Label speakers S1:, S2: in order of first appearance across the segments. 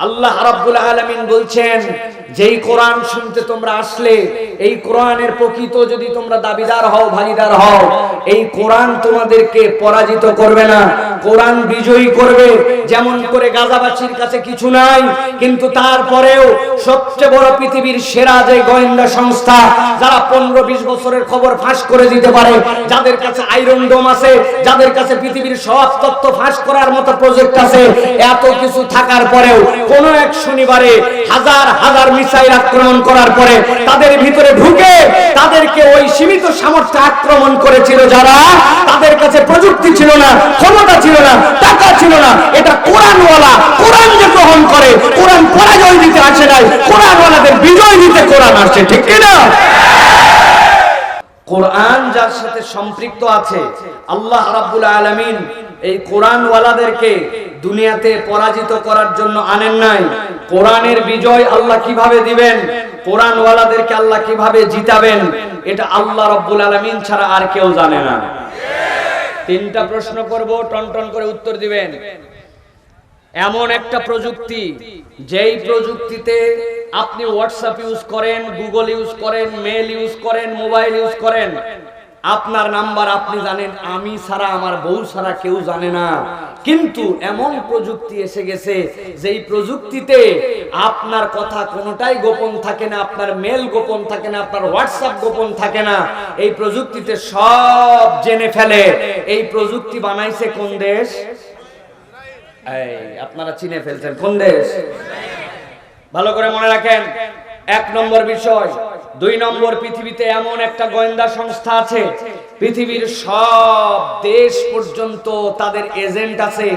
S1: আল্লাহ রাব্বুল আলামিন বলছেন, যেই কোরআন শুনতে তোমরা আসলে, এই কোরআনের প্রকৃত যদি তোমরা দাবিদার হও, ভাগীদার হও, এই কোরআন তোমাদেরকে পরাজিত করবে না, কোরআন বিজয়ী করবে। যেমন করে গাজাবাসীর কাছে কিছু নাই, কিন্তু তারপরেও সবচেয়ে বড় পৃথিবীর সেরা যে গোয়েন্দা সংস্থা, যারা 15-20 বছরের খবর ফাঁস করে দিতে পারে, যাদের কাছে আয়রন ডোম আছে, যাদের কাছে পৃথিবীর সব তথ্য ফাঁস করার মতো প্রজেক্ট আছে, এত কিছু থাকার পরেও কোন এক শনিবারে হাজার হাজার মিসাইল আক্রমণ করার পরে তাদের ভিতরে ঢুকে তাদেরকে ওই সীমিত সামর্থ্যে আক্রমণ করেছিল যারা, তাদের কাছে প্রযুক্তি ছিল না, ক্ষমতা ছিল না, টাকা ছিল না। এটা কোরআনওয়ালা, কোরআন যে গ্রহণ করে, কোরআন পরাজয় দিতে আসে নাই, কোরআনওয়ালাদের বিজয় দিতে কোরআন আসছে, ঠিক কি না? কোরআন যার সাথে সম্পৃক্ত আছে, আল্লাহ রাব্বুল আলামিন এই কোরআনওয়ালাদেরকে দুনিয়াতে পরাজিত করার জন্য আনেন নাই। কোরআনের বিজয় আল্লাহ কিভাবে দিবেন, কোরআনওয়ালাদেরকে আল্লাহ কিভাবে জিতাবেন, এটা আল্লাহ রাব্বুল আলামিন ছাড়া আর কেউ জানে না। তিনটা প্রশ্ন করব, টনটন করে উত্তর দিবেন। এমন একটা প্রযুক্তি, যেই প্রযুক্তিতে আপনি হোয়াটসঅ্যাপ ইউজ করেন, গুগল ইউজ করেন, মেল ইউজ করেন, মোবাইল ইউজ করেন, আপনার নাম্বার আপনি জানেন, আমি ছাড়া, আমার বউ ছাড়া কেউ জানে না। কিন্তু এমন প্রযুক্তি এসে গেছে, যেই প্রযুক্তিতে আপনার কথা কোনোটাই গোপন থাকে না, আপনার মেল গোপন থাকে না, আপনার হোয়াটসঅ্যাপ গোপন থাকে না। এই প্রযুক্তিতে সব জেনে ফেলে। এই প্রযুক্তি বানাইছে কোন দেশ? এই আপনারা চিনে ফেলছেন কোন দেশ? ভালো করে মনে রাখেন, 1 নম্বর বিষয়। 2 নম্বর, পৃথিবীতে এমন একটা গোয়েন্দা সংস্থা আছে, পৃথিবীর সব দেশ পর্যন্ত তাদের এজেন্ট আছে।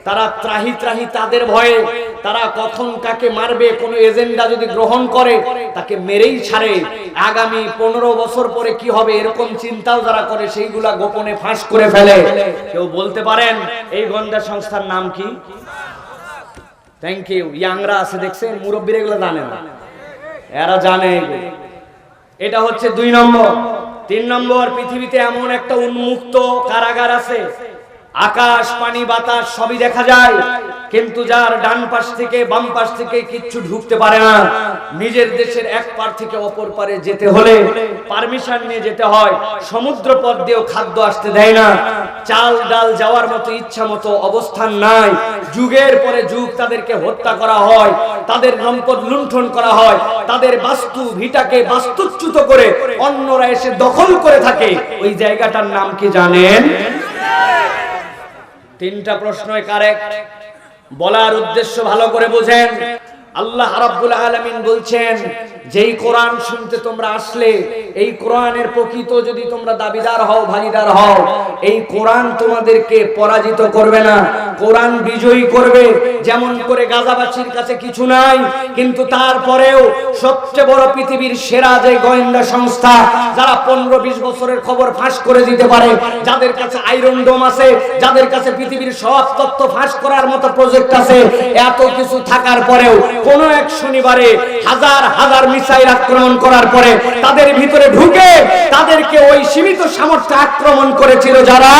S1: তারা ত্রাহি ত্রাহি তাদের ভয়ে, তারা কখন কাকে মারবে, কোন এজেন্ডা যদি গ্রহণ করে তাকে মেরেই ছাড়ে। আগামী 15 বছর পরে কি হবে এরকম চিন্তাও যারা করে, সেইগুলা গোপনে ফাঁস করে ফেলে। কেউ বলতে পারেন এই গোয়েন্দা সংস্থার নাম কি? Thank you. ইয়াংরা আছে দেখছেন, মুরব্বীরা এগুলো জানে না, এরা জানে। এটা হচ্ছে 2 নম্বর। 3 নম্বর, পৃথিবীতে এমন একটা উন্মুক্ত কারাগার আছে, আকাশ পানি বাতাস সবই দেখা যায়, কিন্তু যার ডান পাশ থেকে বাম পাশ থেকে কিচ্ছু ঢুকতে পারে না। নিজের দেশের এক পার থেকে অপর পারে যেতে হলে পারমিশন নিয়ে যেতে হয়। সমুদ্র পথ দিয়েও খাদ্য আসতে দেয় না। চাল ডাল যাওয়ার মতো ইচ্ছা মতো অবস্থান নাই। যুগের পরে যুগ তাদেরকে হত্যা করা হয়, তাদের সম্পদ লুণ্ঠন করা হয়, তাদের বাস্তু ভিটাকে বাস্তুচ্যুত করে অন্যরা এসে দখল করে থাকে। ওই জায়গাটার নাম কি জানেন? 3টা প্রশ্নই কারেক্ট। বলার উদ্দেশ্য ভালো করে বুঝেন। আল্লাহ রাব্বুল আলামিন বলছেন, যেই কোরআন শুনতে তোমরা আসলে, এই কোরআনের প্রকৃত যদি তোমরা দাবিদার হও, ভাগীদার হও, এই কোরআন তোমাদেরকে পরাজিত করবে না, কোরআন বিজয়ী করবে। যেমন করে গাজাবাসীর কাছে কিছু নাই, কিন্তু তারপরেও সবচেয়ে বড় পৃথিবীর সেরা যে গোয়েন্দা সংস্থা, যারা 15-20 বছরের খবর ফাঁস করে দিতে পারে, যাদের কাছে আয়রন ডোম আছে, যাদের কাছে পৃথিবীর সব তথ্য ফাঁস করার মতো প্রজেক্ট আছে, এত কিছু থাকার পরেও কোন এক শনিবারে হাজার হাজার মিসাইল আক্রমণ করার পরে তাদের ভিতরে ঢুকে তাদেরকে ওই সীমিত সামর্থ্যে আক্রমণ করেছিল যারা,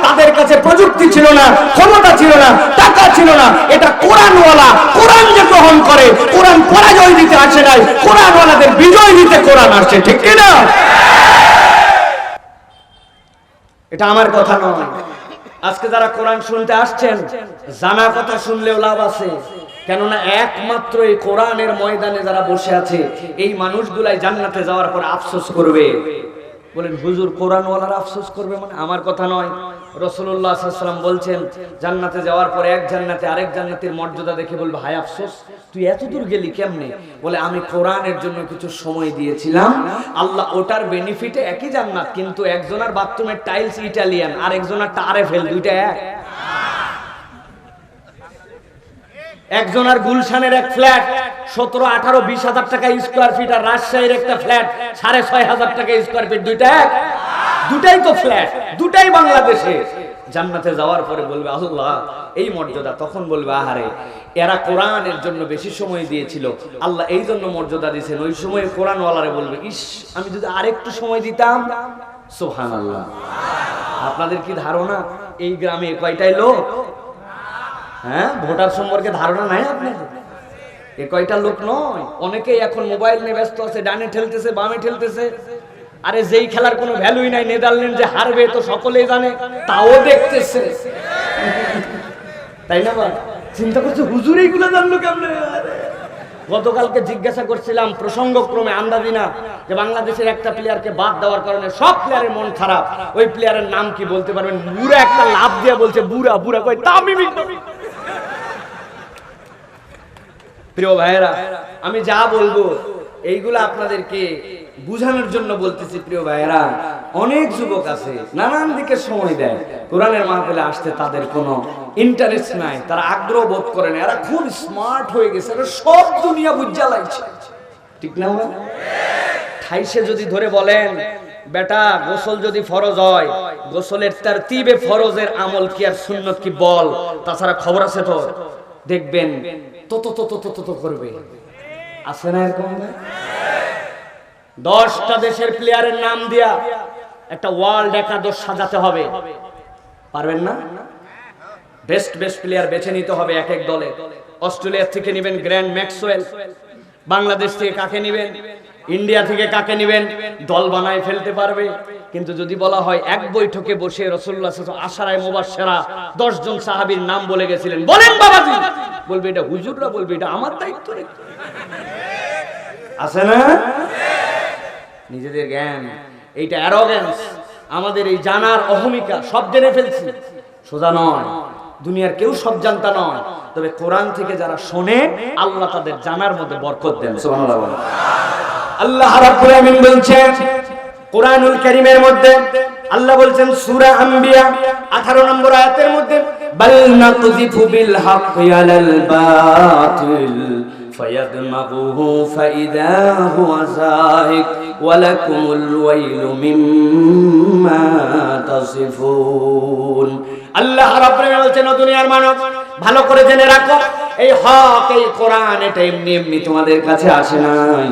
S1: তাদের কাছে প্রযুক্তি ছিল না, ক্ষমতা ছিল না, টাকা ছিল না। এটা কোরআনওয়ালা, কোরআন যে গ্রহণ করে, কোরআন পরাজয় দিতে আসে নাই, কোরআনওয়ালাদের বিজয় দিতে কোরআন আসছে, ঠিক কি না? এটা আমার কথা নয়। আজকে যারা কোরআন শুনতে আসছেন, জানা কথা শুনলেও লাভ আছে, কেননা একমাত্র এই কোরআনের ময়দানে যারা বসে আছে, এই মানুষগুলাই জান্নাতে যাওয়ার পর আফসোস করবে। বলেন হুজুর, কোরআনওয়ালারা আফসোস করবে মানে? আমার কথা নয়। রাসূলুল্লাহ সাল্লাল্লাহু আলাইহি ওয়াসাল্লাম বলছেন, জান্নাতে যাওয়ার পরে এক জান্নাতে আরেক জান্নাতের মর্যাদা দেখে বলবে, হায় আফসোস, তুই এত দূর গেলি কেমনে? বলে, আমি কোরআনের জন্য কিছু সময় দিয়েছিলাম, আল্লাহ ওটার বেনিফিটে একই জান্নাত, কিন্তু একজনের বাথরুমের টাইলস ইটালিয়ান আর একজনের টারেফেল, দুইটা এক। একজনের গুলশানের এক ফ্ল্যাট 17, 18, 20 হাজার টাকা স্কোয়ার ফিট, আর রাজশাহীর একটা ফ্ল্যাট 6,500 টাকা স্কোয়ার ফিট, দুইটা এক। দুটাই তো ফ্ল্যাট, দুটাই বাংলাদেশে। জান্নাতে যাওয়ার পরে বলবে, আল্লাহ এই মর্যাদা। তখন বলবে, আহারে, এরা কোরআনের জন্য বেশি সময় দিয়েছিল, আল্লাহ এই জন্য মর্যাদা দিয়েছেন। ওই সময় কোরআনওয়ালারে বলবে, ইস, আমি যদি আরেকটু সময় দিতাম। সুবহানাল্লাহ। আপনাদের কি ধারণা এই গ্রামে কয়টাই লোক? হ্যাঁ, ভোটার সম্পর্কে ধারণা নাই আপনাদের? এ কয়টা লোক নয়, অনেকেই এখন মোবাইল নিয়ে ব্যস্ত আছে, ডানে ঠেলতেছে বামে ঠেলতেছে। আরে যেই খেলার কোনো ভ্যালুই নাই, নেদারল্যান্ড যে হারবে তো সকলেই জানে, তাও দেখতেছে, তাই না? চিন্তা করছে হুজুর এইগুলো জানলো কেমনে? গতকালকে জিজ্ঞাসা করছিলাম প্রসঙ্গক্রমে, আন্দাজি না, যে বাংলাদেশের একটা প্লেয়ারকে বাদ দেওয়ার কারণে সব প্লেয়ারের মন খারাপ, ওই প্লেয়ারের নাম কি বলতে পারবেন? বুড়া একটা লাভ দিয়ে বলছে, বুড়া বুড়া কই তামিম ইকবাল। প্রিয় ভাইয়েরা, আমি যা বলবো এইগুলো আপনাদেরকে বুঝানোর জন্য বলতেছি। প্রিয় ভাইয়েরা, অনেক যুবক আছে নানান দিকে সময় দেয়, কোরআনের মাহফিলে আসতে তাদের কোনো ইন্টারেস্ট নাই, তারা আগ্রহ বোধ করে না, এরা খুব স্মার্ট হয়ে গেছে, এরা সব দুনিয়া বুঝা লাগছে, ঠিক না? ঠাইসে যদি ধরে বলেন বেটা গোসল যদি ফরজ হয়, গোসলের তারতিবে ফরজের আমল কি আর সুন্নত কি বল, তাছাড়া খবর আছে তো, দেখবেন তো করবে, আছে না এরকম? 10টা দেশের প্লেয়ারের নাম দিয়া একটা ওয়ার্ল্ড একাদশ সাজাতে হবে, পারবেন না? বেস্ট প্লেয়ার বেছে নিতে হবে এক এক দলে। অস্ট্রেলিয়া থেকে নেবেন গ্র্যান্ড ম্যাক্সওয়েল, বাংলাদেশ থেকে কাকে নেবেন, ইন্ডিয়া থেকে কাকে নেবেন, দল বানায় ফেলতে পারবে। কিন্তু যদি বলা হয় এক বৈঠকে বসে রাসূলুল্লাহ সাল্লাল্লাহু আলাইহি ওয়াসাল্লাম আশারায়ে মুবাশশিরা 10 জন সাহাবীর নাম বলে গেছিলেন, বলেন বাবাজি, বলবে এটা হুজুররা বলবে এটা আমার দায়িত্ব রে, আছে না? নিজেদের জ্ঞান, এইটা অ্যারোগেন্স, আমাদের এই জানার অহমিকা, সব জেনে ফেলছি, সোজা নয়। দুনিয়ার কেউ সব জানতা নয়, তবে কোরআন থেকে যারা শোনে আল্লাহ তাদের জানার মধ্যে বরকত দেন। সুবহানাল্লাহ। আল্লাহ রাব্বুল আমিন বলছেন কোরআনুল কারীমের মধ্যে, আল্লাহ বলছেন সূরা আম্বিয়া 18 নম্বর আয়াতের মধ্যে, বাল নাকযিফু বিল হাক্কি আলাল বাতিল ফায়াদমাগুহু ফাইদা হুয়া যাহিক ওয়া লাকুমুল ওয়াইলু মিম্মা তাসিফুন। আল্লাহ রাব্বুল আলামিন বলছেন, ও দুনিয়ার মানুষ, ভালো করে জেনে রাখো, এই হক, এই কোরআন, এটা এমনি এমনি তোমাদের কাছে আসে নাই।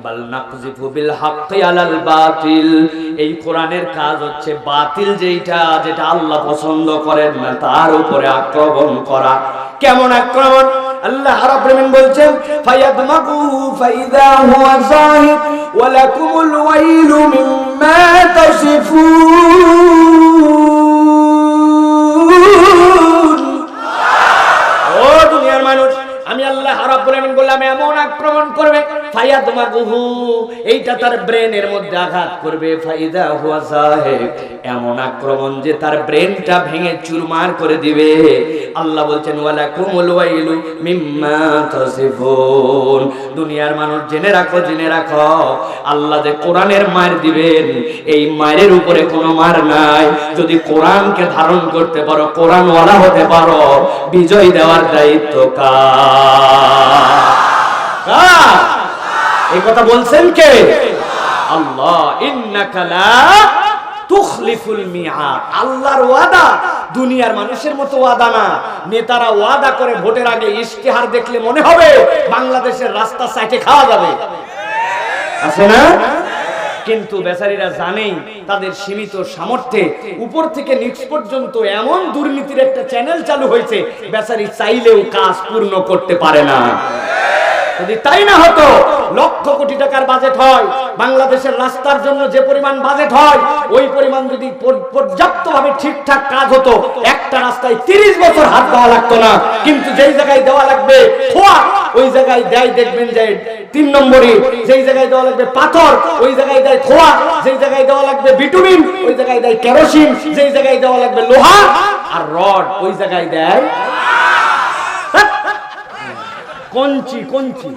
S1: বাল নাকযিফু বিল হাক্কি আলাল বাতিল, এই কোরআনের কাজ হচ্ছে বাতিল যেটা আল্লাহ পছন্দ করেন না তার উপরে আক্রমণ করা। কেমন আক্রমণ? আল্লাহ রাব্বুল আলামিন বলছেন, ফায়াদমাগুহু ফাইদা হুয়া যাহিক ওয়া লাকুমুল ওয়াইলু মিম্মা তাসিফুন। ও দুনিয়ার মানুষ, আমি আল্লাহ রাব্বুল আলামিন বললাম এমন আক্রমণ করবে, ফায়াদমাগুহু, এইটা তার ব্রেনের মধ্যে আঘাত করবে, ফাইদা হুয়া যাহিক, এমন আক্রমণ যে তার ব্রেনটা ভেঙে চুরমার করে দিবে। আল্লাহ বলছেন ওয়ালাকুমুল ওয়াইলু মিম্মা তাসিফুন। দুনিয়ার মানুষ জেনে রাখো, আল্লাহ যে কোরআনের মার দিবেন, এই মায়ের উপরে কোনো মার নাই। যদি কোরআনকে ধারণ করতে পারো, কোরআন ওয়ালা হতে পারো, বিজয় দেওয়ার দায়িত্ব কার? এই কথা বলছেন কে? আল্লাহ। ইন্নাকা লা তুখলিফুল মিআদ, আল্লাহর ওয়াদা দুনিয়ার মানুষের মতো ওয়াদা না। নেতারা ওয়াদা করে ভোটের আগে ইশতেহার দেখলে মনে হবে বাংলাদেশের রাস্তা সাইটে খাওয়া যাবে, আছে না? কিন্তু বেচারীরা জানেই তাদের সীমিত সামর্থ্যে উপর থেকে নিচ পর্যন্ত এমন দুর্নীতির একটা চ্যানেল চালু হয়েছে, বেচারী চাইলেও কাজ পূর্ণ করতে পারে না। যদি তাই না হতো, লক্ষ কোটি টাকার বাজেট হয়, বাংলাদেশের রাস্তার জন্য যে পরিমাণ বাজেট হয়, ওই পরিমাণ যদি পর্যাপ্তভাবে ঠিকঠাক কাজ হতো, একটা রাস্তায় 30 বছর হাত দেওয়া লাগতো না। কিন্তু যেই জায়গায় দেওয়া লাগবে খোয়া, ওই জায়গায় দেয় দেখবেন যে 3 নম্বরে, যেই জায়গায় দেওয়া লাগবে পাথর, ওই জায়গায় দেয় খোয়া, যেই জায়গায় দেওয়া লাগবে বিটুমিন, ওই জায়গায় দেয় কেরোসিন, যেই জায়গায় দেওয়া লাগবে লোহা আর রড, ওই জায়গায় দেয় কঞ্চি।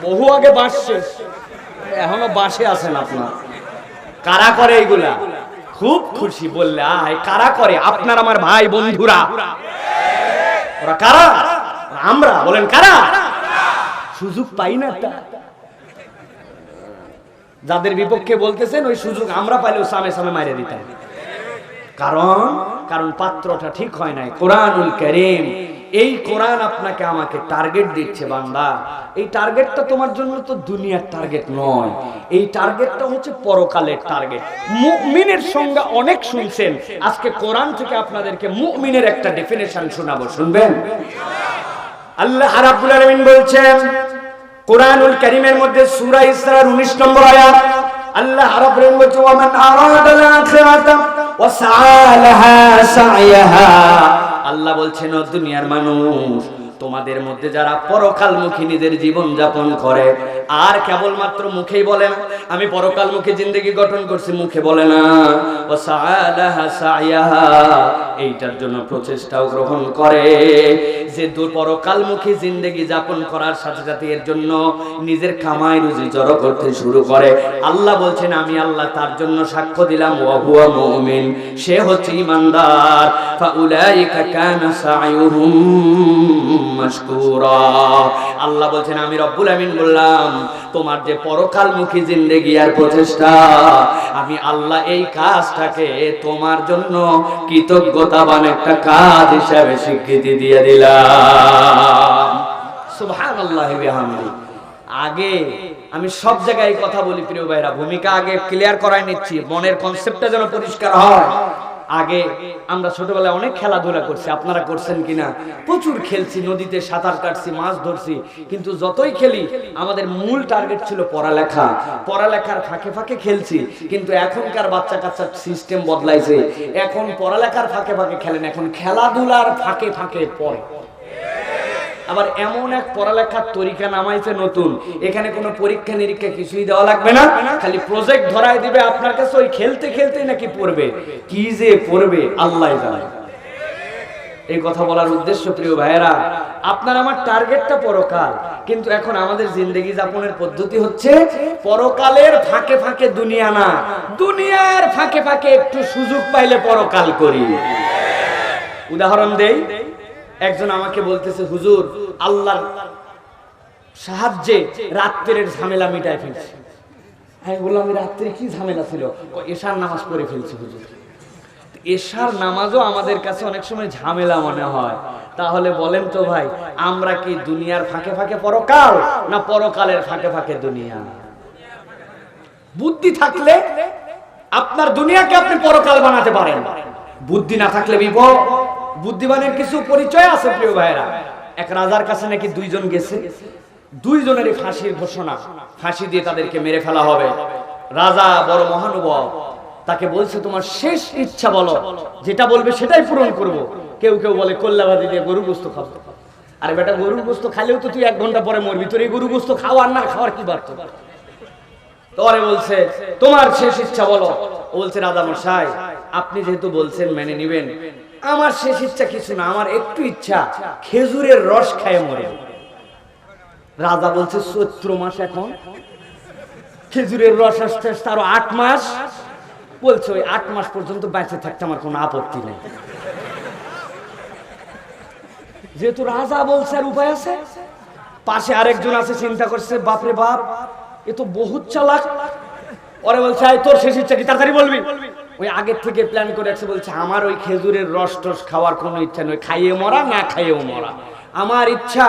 S1: বহু আগে বাঁশ শেষ, এখনো বাঁশে আছেন আপনার। কারা করে এইগুলা? খুব খুশি বললে আয়, কারা করে? আপনার আমার ভাই বন্ধুরা। ওরা কারা? আমরা। বলেন কারা? সুযোগ পাই না তা। যাদের বিপক্ষে বলতেছেন ওই সুযোগ আমরা পাইলেও সামনে মারিয়ে দিতাম। কারণ পাত্রটা ঠিক হয় নাই। কোরআনুল কারীম, এই কোরআন আপনাকে আমাকে টার্গেট দিচ্ছে, বান্দা এই টার্গেটটা তোমার জন্য তো দুনিয়ার টার্গেট নয়, এই টার্গেটটা হচ্ছে পরকালের টার্গেট। মুমিনের সংজ্ঞা অনেক শুনছেন, আজকে কোরআন থেকে আপনাদেরকে মুমিনের একটা ডেফিনেশন শোনাবো, শুনবেন? আল্লাহ রাব্বুল আলামিন বলছেন কুরআনুল কারীমের মধ্যে সূরা ইসরার 19 নম্বর আয়াত, আল্লাহ রাব্বুল আলামিন বলছেন ওয়া মান আরাদাল আখিরাতা ওয়া সাআলাহা সা'য়াহা। আল্লাহ বলছেন ও দুনিয়ার মানুষ, তোমাদের মধ্যে যারা পরকালমুখী নিজের জীবন যাপন করে আর কেবলমাত্র মুখেই বলে না আমি পরকালমুখী জিন্দেগি গঠন করছি, মুখে বলে না, ওয়া সাআলাহা সা'য়াহা, এইটার জন্য প্রচেষ্টাও গ্রহণ করে যে পরকালমুখী জিন্দেগি যাপন করার সাথে সাথে এর জন্য নিজের কামাই রুজি জড়ো করতে শুরু করে। আল্লাহ বলছেন আমি আল্লাহ তার জন্য সাক্ষ্য দিলাম ওয়া হুয়া মুমিন, সে হচ্ছে ঈমানদার। ফাউলাইকা কানা সা'য়ুহুম মাশকুরা। আল্লাহ বলছেন আমি রব্বুল আমিন বললাম তোমার যে পরকালমুখী জিন্দেগি আর প্রচেষ্টা, আমি আল্লাহ এই কাজটাকে তোমার জন্য কৃতজ্ঞতাবান একটা কাজ হিসেবে স্বীকৃতি দিয়ে দিলাম। সুবহানাল্লাহি ওয়া বিহামদি। আগে আমি সব জায়গায় কথা বলি প্রিয় ভাইরা, ভূমিকা আগে ক্লিয়ার করায় নিচ্ছি, মনের কনসেপ্টটা যেন পরিষ্কার হয়। আগে আমরা ছোটবেলায় অনেক খেলাধুলা করছি, আপনারা করছেন কিনা? প্রচুর খেলছি, নদীতে সাঁতার কাটছি, মাছ ধরছি, কিন্তু যতই খেলি আমাদের মূল টার্গেট ছিল পড়ালেখা। পড়ালেখার ফাঁকে ফাঁকে খেলছি, কিন্তু এখনকার বাচ্চা কাচ্চার সিস্টেম বদলাইছে, এখন পড়ালেখার ফাঁকে ফাঁকে খেলেন, এখন খেলাধুলার ফাঁকে ফাঁকে পড়ে। আবার এমন এক পড়ালেখার তরিকা নামাইছে নতুন, এখানে কোনো পরীক্ষা নিরীক্ষা কিছুই দেওয়া লাগবে না, খালি প্রজেক্ট ধরায় দিবে আপনার কাছে, ওই খেলতে খেলতে নাকি পড়বে, কি যে পড়বে আল্লাহ জানে। এই কথা বলার উদ্দেশ্য প্রিয় ভাইয়েরা, আপনার আমার টার্গেটটা পরকাল, কিন্তু এখন আমাদের জিন্দেগি যাপনের পদ্ধতি হচ্ছে পরকালের ফাঁকে ফাঁকে দুনিয়া না, দুনিয়ার ফাঁকে ফাঁকে একটু সুযোগ পাইলে পরকাল করি। উদাহরণ দেই, একজন আমাকে বলতেছে হুজুর আল্লাহর সাহায্যে রাত্রের ঝামেলা মিটায় ফেলছি। আমি বললাম রাত্রে কি ঝামেলা ছিল? এশার নামাজ পড়ে ফেলছি হুজুর। এশার নামাজও আমাদের কাছে অনেক সময় ঝামেলা মনে হয়। তাহলে বলেন তো ভাই, আমরা কি দুনিয়ার ফাঁকে ফাঁকে পরকাল, না পরকালের ফাঁকে ফাঁকে দুনিয়া? বুদ্ধি থাকলে আপনার দুনিয়াকে আপনি পরকাল বানাতে পারেন, বুদ্ধি না থাকলে বিপদ। বুদ্ধিমানের কিছু পরিচয় আছে প্রিয় ভাইরা। এক রাজার কাছে নাকি দুইজন গেছে, দুইজনেরই ফাঁসির ঘোষণা, ফাঁসি দিয়ে তাদেরকে মেরে ফেলা হবে। রাজা বড় মহানুভব, তাকে বলছে তোমার শেষ ইচ্ছা বলো, যেটা বলবে সেটাই পূরণ করব। কেউ কেউ বলে কল্যাবাদী দিয়ে গরু গোস্ত খাবো। আরে বেটা, গরু গোস্ত খালেও তো তুই 1 ঘন্টা পরে মরবি, তোর এই গরু গোস্ত খাওয়ার না খাওয়ার কি বার্তা? তোরে বলছে তোমার শেষ ইচ্ছা বলো। ও বলছে রাজা মশাই আপনি যেহেতু বলছেন মেনে নিবেন, আমার শেষ ইচ্ছা কিছু না, আমার একটু ইচ্ছা খেজুরের রস খায় মরে। রাজা বলছে চৈত্র মাস, এখন খেজুরের রস আসতে আসতে আরো 8 মাস, বলছে ওই 8 মাস পর্যন্ত বেঁচে থাকতে আমার কোনো আপত্তি নেই। যেহেতু রাজা বলছে আর উপায় আছে। পাশে আরেকজন আছে, চিন্তা করছে বাপরে বাপ এ তো বহুত চালাক। ওরে বলছে তোর শেষ ইচ্ছা কি, তাড়াতাড়ি বলবি। ওই আগের থেকে প্ল্যান করে আছে, বলছে আমার ওই খেজুরের রস টস খাওয়ার কোনো ইচ্ছা নয়, খাইয়ে মরা না খাইয়েও মরা। আমার ইচ্ছা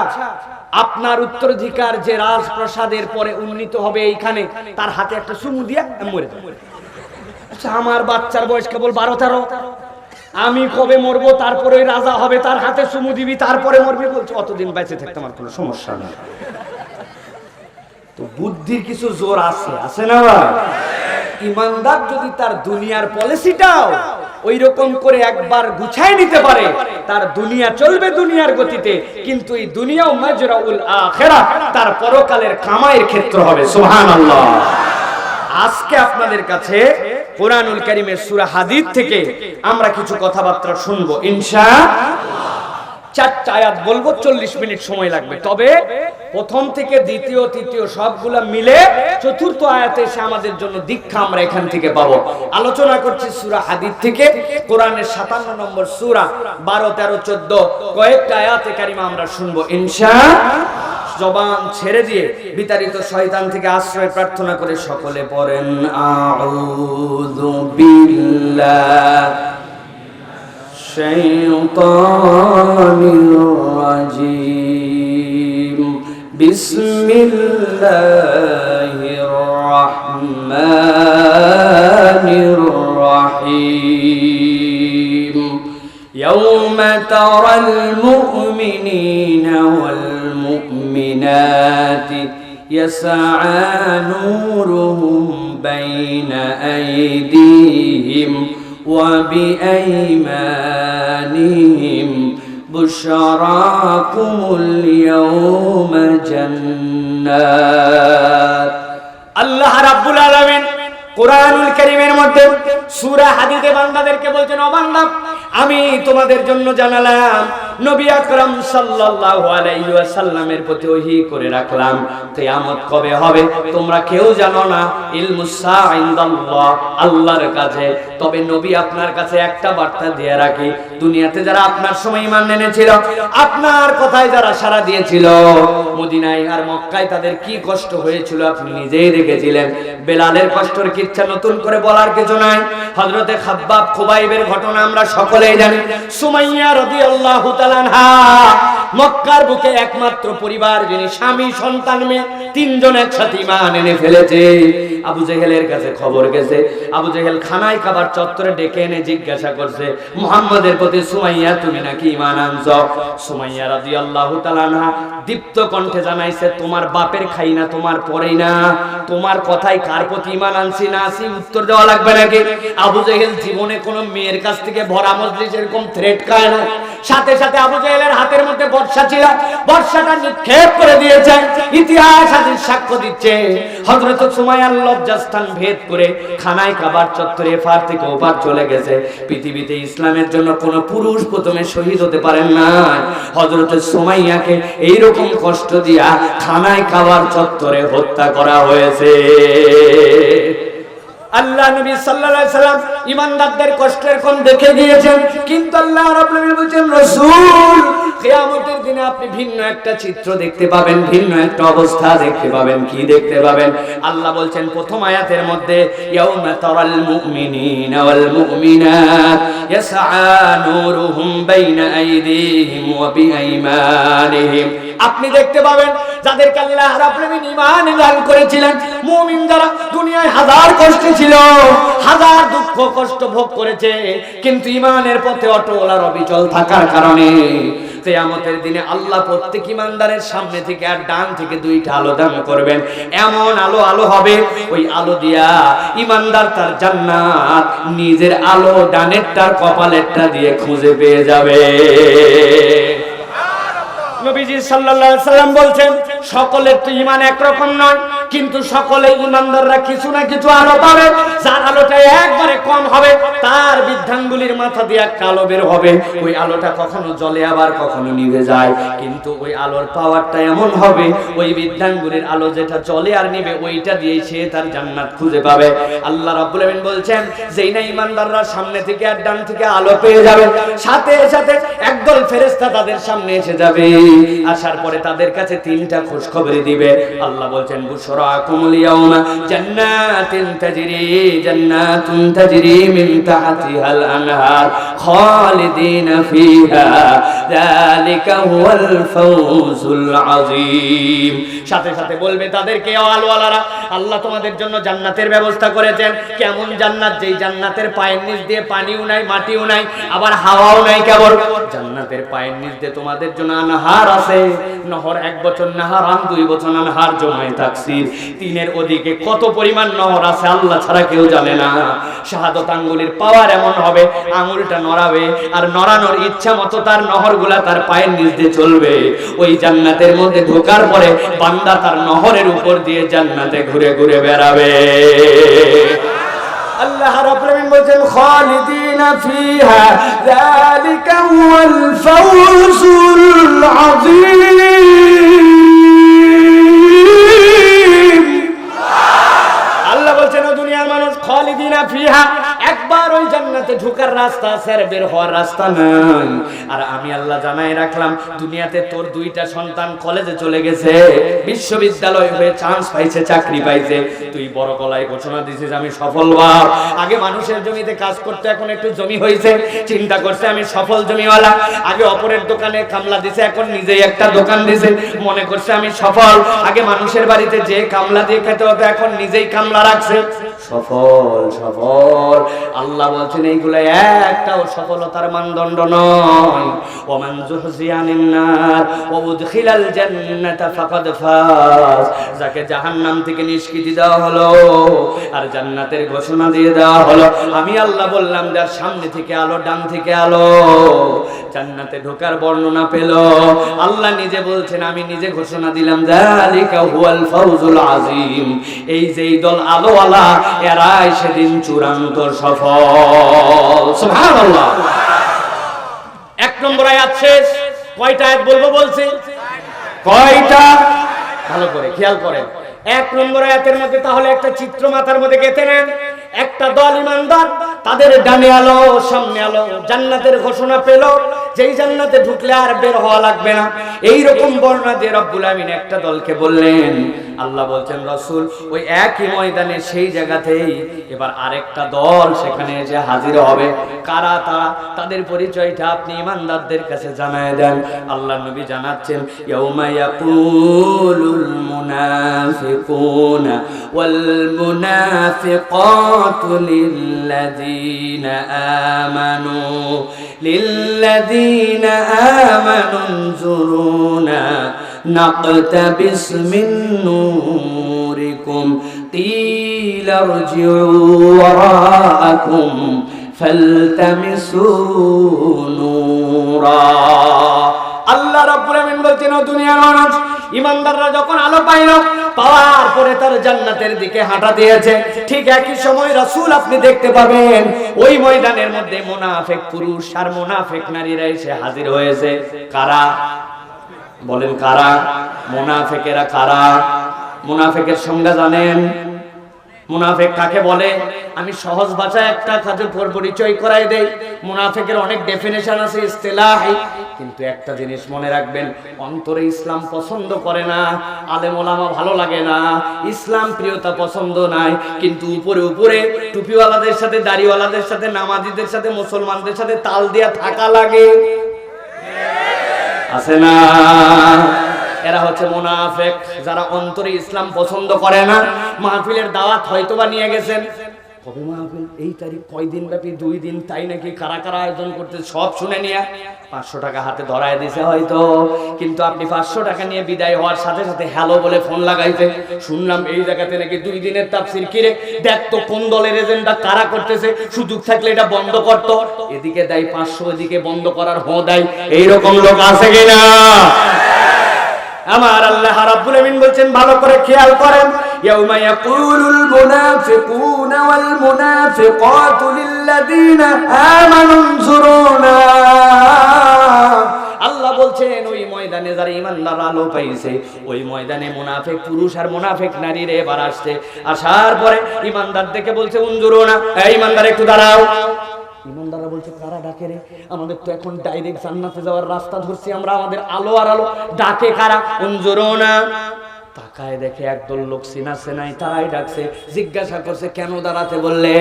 S1: আপনার উত্তরাধিকার যে রাজপ্রাসাদের পরে উন্নীত হবে এইখানে, তার হাতে একটা চুমু দিয়া মরে যাবে। আচ্ছা আমার বাচ্চার বয়স কেবল 12-13, আমি কবে মরবো, তারপরে ওই রাজা হবে, তার হাতে চুমু দিবি, তারপরে মরবি। বলছে অতদিন বেঁচে থাকতে আমার কোনো সমস্যা নেই। তো বুদ্ধির কিছু জোর আছে, আছে না ভাই? ইমানদার যদি তার দুনিয়ার পলিসিটাও ওই রকম করে একবার গুছায় নিতে পারে, তার দুনিয়া চলবে দুনিয়ার গতিতে, কিন্তু এই দুনিয়াও মাজরাউল আখিরাহ, তার পরকালের কামাইয়ের ক্ষেত্র হবে। সুবহানাল্লাহ। আজকে আপনাদের কাছে কোরআনুল কারীমের সূরা হাদীদ থেকে আমরা কিছু কথাবার্তা শুনবো ইনশাআল্লাহ। 4টা আয়াত বলবো, 40 মিনিট সময় লাগবে। তবে প্রথম থেকে দ্বিতীয় তৃতীয় সবগুলা মিলে চতুর্থ আয়াতে এসে আমাদের জন্য দীক্ষা আমরা এখান থেকে পাবো। আলোচনা করছি সূরা হাদীদ থেকে, কোরআনের 57 নম্বর সূরা, 12, 13, 14 কয়েকটা আয়াতে কারিমা আমরা শুনবো ইনশাআল্লাহ। জবান ছেড়ে দিয়ে বিতাড়িত শয়তান থেকে আশ্রয় প্রার্থনা করে সকলে পড়েন আউযু বিল্লাহি শাইতানির রাজীম বিসমিল্লাহির রাহমানির রাহিম ইয়াউমা তারাল মুমিনিনা ওয়াল মুমিনাতি ইয়াসআ নূরুহুম বাইনা আইদিহিম ওয়া বিআইমানিহিম বুশরাকুমুল ইয়াওমা জান্নাত। আল্লাহ রাব্বুল আলামিন কোরআনুল কারীমের মধ্যে সূরা হাদীদে বান্দাদেরকে বলছেন, ও বান্দা, আমি তোমাদের জন্য জানালাম, নবী আকরাম সাল্লাল্লাহু আলাইহি ওয়াসাল্লামের প্রতি ওহী করে রাখলাম, কিয়ামত কবে হবে তোমরা কেউ জানো না, ইলমুস সাআ ইনদাল্লাহ, আল্লাহর কাছে। তবে নবী আপনার কাছে একটা বার্তা দিয়ে রাখি, দুনিয়াতে যারা আপনার সময় ঈমান এনেছিল, আপনার কথায় যারা সাড়া দিয়েছিল, মদিনায় আর মক্কায় তাদের কি কষ্ট হয়েছিল আপনি নিজেই দেখেছিলেন। বেলালের কষ্টের কিচ্ছা নতুন করে বলার কিছু নাই। হযরতে খাব্বাব খুবাইবের ঘটনা আমরা সকলেই জানি। সুমাইয়া রাদিয়াল্লাহু তাআলা আনহা, মক্কার বুকে একমাত্র পরিবার যিনি স্বামী সন্তান মেয়ে তিনজন একসাথে ঈমান এনে ফেলেছে। আবু জেহেলের কাছে খবর গেছে, আবু জেহেল খানায় কাবার চত্বরে ডেকে এনে জিজ্ঞাসা করছে, মুহাম্মাদের প্রতি সুমাইয়া তুমি নাকি ঈমান আনছো? সুমাইয়া রাদিয়াল্লাহু তাআলা আনহা দীপ্ত কণ্ঠে জানাইছে, তোমার বাপের খাই না, তোমার পরেই না, তোমার কথাই কার প্রতি ঈমান আনছি না আনছি উত্তর দেওয়া লাগবে নাকি? আবু জেহেল জীবনে কোনো মেয়ের কাছ থেকে ভরা মজলিস এরকম থ্রেট খায় না। সাথে সাথে আবু জেহেলের হাতের মধ্যে বর্শা ছিল, বর্শাটা নিক্ষেপ করে দিয়েছে। ইতিহাস হাদিস সাক্ষ্য দিচ্ছে, হযরত সুমাইয়ার লজ্জাস্থান ভেদ করে খানায় কাবার চত্বরে এপার থেকে ওপার চলে গেছে। পৃথিবীতে ইসলামের জন্য কোনো পুরুষ প্রথমে শহীদ হতে পারেন না, হযরত সুমাইয়াকে এইরকম কষ্ট দিয়া খানায় কাবার চত্বরে হত্যা করা হয়েছে। আল্লাহ নবী সাল্লাল্লাহু আলাইহি সাল্লাম ঈমানদারদের কষ্টের কোণ দেখে গিয়েছেন, কিন্তু আল্লাহ রাব্বুল আলামিন বলেন, রাসূল, কিয়ামতের দিনে আপনি ভিন্ন একটা চিত্র দেখতে পাবেন, ভিন্ন একটা অবস্থা দেখতে পাবেন। কি দেখতে পাবেন? আল্লাহ বলছেন প্রথম আয়াতের মধ্যে, ইয়াউমা তারাল মুমিনিনা ওয়াল মুমিনাত ইয়াসআ নূরুহুম বাইনা আইদিহিম ওয়া বিআইমানিহিম। আপনি দেখতে পাবেন যাদেরকে আল্লাহ রাব্বুল আলামিন ঈমান দান করেছিলেন, মুমিন যারা দুনিয়ায় হাজার কষ্টে ছিল, হাজার দুঃখ কষ্ট ভোগ করেছে, কিন্তু ঈমানের পথে অটল আর অবিচল থাকার কারণে কিয়ামতের দিনে আল্লাহ প্রত্যেক ঈমানদারের সামনে থেকে আর ডান থেকে দুইটা আলো দান করবেন। এমন আলো হবে, ওই আলো দিয়া ঈমানদার তার জান্নাত নিজের আলো ডানেরটার কপালেরটা দিয়ে খুঁজে পেয়ে যাবে। নবীজি সাল্লাল্লাহু আলাইহি সাল্লাম বলছেন, সকলের তো ঈমান একরকম নয়, কিন্তু সকলে ঈমানদাররা কিছু না কিছু আলো পাবে। যার আলোটা একবারে কম হবে, তার বৃদ্ধাঙ্গুলির মাথা দিয়ে একটা আলো বের হবে। ওই আলোটা কখনো জ্বলে আবার কখনো নিভে যায়, কিন্তু ওই আলোর পাওয়ারটা এমন হবে, ওই বৃদ্ধাঙ্গুলির আলো যেটা জ্বলে আর নিভে, ওইটা দিয়ে সে তার জান্নাত খুঁজে পাবে। আল্লাহ রাব্বুল আলামিন বলছেন, যেই না ঈমানদাররা সামনে থেকে আর ডান থেকে আলো পেয়ে যাবে, সাথে সাথে একদল ফেরেশতা তাদের সামনে এসে যাবে। আসার পরে তাদের কাছে তিনটা খুশখবরি দিবে। আল্লাহ বলছেন, বুশরাকুমুল ইয়াওমা জান্নাতুন তাজরি মিন তাহতিহাল আনহার খালিদিনা ফিহা যালিকা হুয়াল ফাওজুল আযীম। সাথে সাথে বলবে তাদেরকে, ও আলোওয়ালারা, আল্লাহ তোমাদের জন্য জান্নাতের ব্যবস্থা করেছেন। কেমন জান্নাত? যেই জান্নাতের পায়ের নিচ দিয়ে পানিও নাই, মাটিও নাই, আবার হাওয়াও নাই। কেবল জান্নাতের পায়ের নিচ দিয়ে তোমাদের জন্য আনহার আছে। নহর 1 বছর নাহারান, 2 বছর আনহার জমায় তাকসির, 3-এর ওদিকে কত পরিমাণ নহর আছে আল্লাহ ছাড়া কেউ জানে না। শাহাদত আঙ্গুলের পাওয়ার এমন হবে, আঙ্গুলটা নড়াবে আর নড়ানোর ইচ্ছা মতো তার নহরগুলা তার পায়ের নিচ দিয়ে চলবে। ওই জান্নাতের মধ্যে ঢোকার পরে বান্দা তার নহরের উপর দিয়ে জান্নাতে ঘুরে ঘুরে বেড়াবে। আল্লাহ রাব্বুল আলামিন বলেন, খালিদিনা ফিহা যালিকা হুয়াল ফাওজুল আযীম। আল্লাহ বলেন, ও দুনিয়ার মানুষ, খালিদিনা ফিহা, একবার ওই জান্নাতে ঢোকার রাস্তা আছে আর বের হওয়ার রাস্তা নাই। আর আমি আল্লাহ জানাই রাখলাম, দুনিয়াতে তোর 2টা সন্তান কলেজে চলে গেছে, বিশ্ববিদ্যালয় হয়ে চান্স পাইছে, চাকরি পাইছে, তুই বড় গলায় ঘোষণা দিছিস আমি সফল বাপ। আগে মানুষের জমিতে কাজ করতে, এখন একটু জমি হয়েছে, চিন্তা করছে আমি সফল জমিওয়ালা। আগে অপরের দোকানে কামলা দিছে, এখন নিজেই একটা দোকান দিছে, মনে করছে আমি সফল। আগে মানুষের বাড়িতে যে কামলা দিয়ে খেতে হতো, এখন নিজেই কামলা রাখছে, সফল সফল। আল্লাহ বলছেন, এইগুলো একটাও সফলতার মানদণ্ড নয়। ওমান যুহজিয়ানিন নার ওয়া উদখিলাল জান্নাতা ফাকাদ ফাজ, যাকে জাহান্নাম থেকে নিষ্কৃতি দেওয়া হলো আর জান্নাতের ঘোষণা দিয়ে দেওয়া হলো। আমি আল্লাহ বললাম যার সামনে থেকে আলো, ডান থেকে আলো, জান্নাতে ঢোকার বর্ণনা পেল। আল্লাহ নিজে বলছেন, আমি নিজে ঘোষণা দিলাম, যালিকা হুয়াল ফাউজুল আযীম, এই যেই দল আলোওয়ালা এরাই সেদিন চূড়ান্ত সফল। সুবহানাল্লাহ। এক নম্বর আয়াত শেষ। কয়টা আয়াত বলবো বলছি? কয়টা? ভালো করে খেয়াল করেন। এক নম্বর আয়াতের মধ্যে তাহলে একটা চিত্র মাথার মধ্যে গেঁথে নেন। একটা দল ইমানদার, তাদের ডানে আলো, সামনে আলো, জান্নাতের ঘোষণা পেল, যেই জান্নাতে ঢুকলে আর বের হওয়া লাগবে না। এই রকম বর্ণনা দিয়ে রব্বুল আমিন একটা দলকে বললেন। আল্লাহ বলছেন, রাসূল ওই একই ময়দানে সেই জায়গাতেই এবার আরেকটা দল সেখানে এসে হাজির হবে। কারা তারা? তাদের পরিচয়টা আপনি ইমানদারদের কাছে জানায় দেন। আল্লাহ নবী জানাচ্ছেন, ইয়াউমা ইয়াকুলুল মুনাফিকুনা ওয়াল মুনাফিকাতু লিল্লাযীনা আমানু انظرونا نقتبس من نوركم قيل ارجعوا وراءكم فالتمسوا نورا। আল্লাহ রাব্বুল আমিন বলছেন, ও দুনিয়ার মানুষ, ইমানদাররা যখন আলো পাইল, পাওয়ার পরে তার জান্নাতের দিকে হাঁটা দিয়েছে, ঠিক একই সময় রাসূল আপনি দেখতে পাবেন ওই ময়দানের মধ্যে মুনাফিক পুরুষ আর মুনাফিক নারীরা এসে হাজির হয়েছে। কারা? বলেন কারা? মুনাফিকেরা কারা? মুনাফিকের সংজ্ঞা জানেন? মুনাফিক কাকে বলে? আমি সহজ ভাষায় একটা কাজে পরিচয় করাই দেই। মুনাফিকের অনেক ডেফিনেশন আছে, ইস্তিলাহি, কিন্তু একটা জিনিস মনে রাখবেন, অন্তরে ইসলাম পছন্দ করে না, আলেম ওলামা ভালো লাগে না, ইসলাম প্রিয়তা পছন্দ নাই, কিন্তু উপরে উপরে টুপিওয়ালাদের সাথে, দাড়িওয়ালাদের সাথে, নামাজিদের সাথে, মুসলমানদের সাথে তাল দিয়া থাকা লাগে, আছে না? এরা হচ্ছে মুনাফিক, যারা অন্তরে ইসলাম পছন্দ করে না। মাহফিলের দাওয়াত হয়তোবা নিয়ে গেছেন, কবে মাহফিল, এই তারিখ, কয়দিন ব্যাপী, 2 দিন, তাই নাকি, কারা কারা আয়োজন করতে, সব শুনে নিয়ে 500 টাকা হাতে ধরায় দিছে হয়তো, কিন্তু আপনি 500 টাকা নিয়ে বিদায় হওয়ার সাথে সাথে হ্যালো বলে ফোন লাগাইছে, শুনলাম এই জায়গাতে নাকি 2 দিনের তাফসীর, কিরে দেখ তো কোন দলের এজেন্ডা কারা করতেছে, সুযোগ থাকলে এটা বন্ধ করত, এদিকে দেয় 500, এদিকে বন্ধ করার হো দেয়, এইরকম লোক আছে কিনা? আমার আল্লাহ রাব্বুল আমিন বলছেন, ভালো করে খেয়াল করেন, ইয়াউমা ইয়াকুলুল মুনাফিকুনা ওয়াল মুনাফিকাতু লিল্লাযীনা আমানু انظرونا। আল্লাহ বলছেন ওই ময়দানে যারা ইমানদার আলো পাইছে, ওই ময়দানে মুনাফিক পুরুষ আর মুনাফিক নারী রে এবার আসছে। আসার পরে ইমানদার দেখে বলছে, উনজুরুনা, এই ইমানদার একটু দাঁড়াও। ইমানদাররা বলছে, কারা ডাকে রে? আমাদের তো এখন ডাইরেক্ট জান্নাতে যাওয়ার রাস্তা ধরছি আমরা, আমাদের আলো আর আলো, ডাকে কারা? উনজুরুনা। তাকায় দেখে একদল লোক চিনাছে নাই, তারাই ডাকছে। জিজ্ঞাসা করছে, কেন দাঁড়াতে বললে?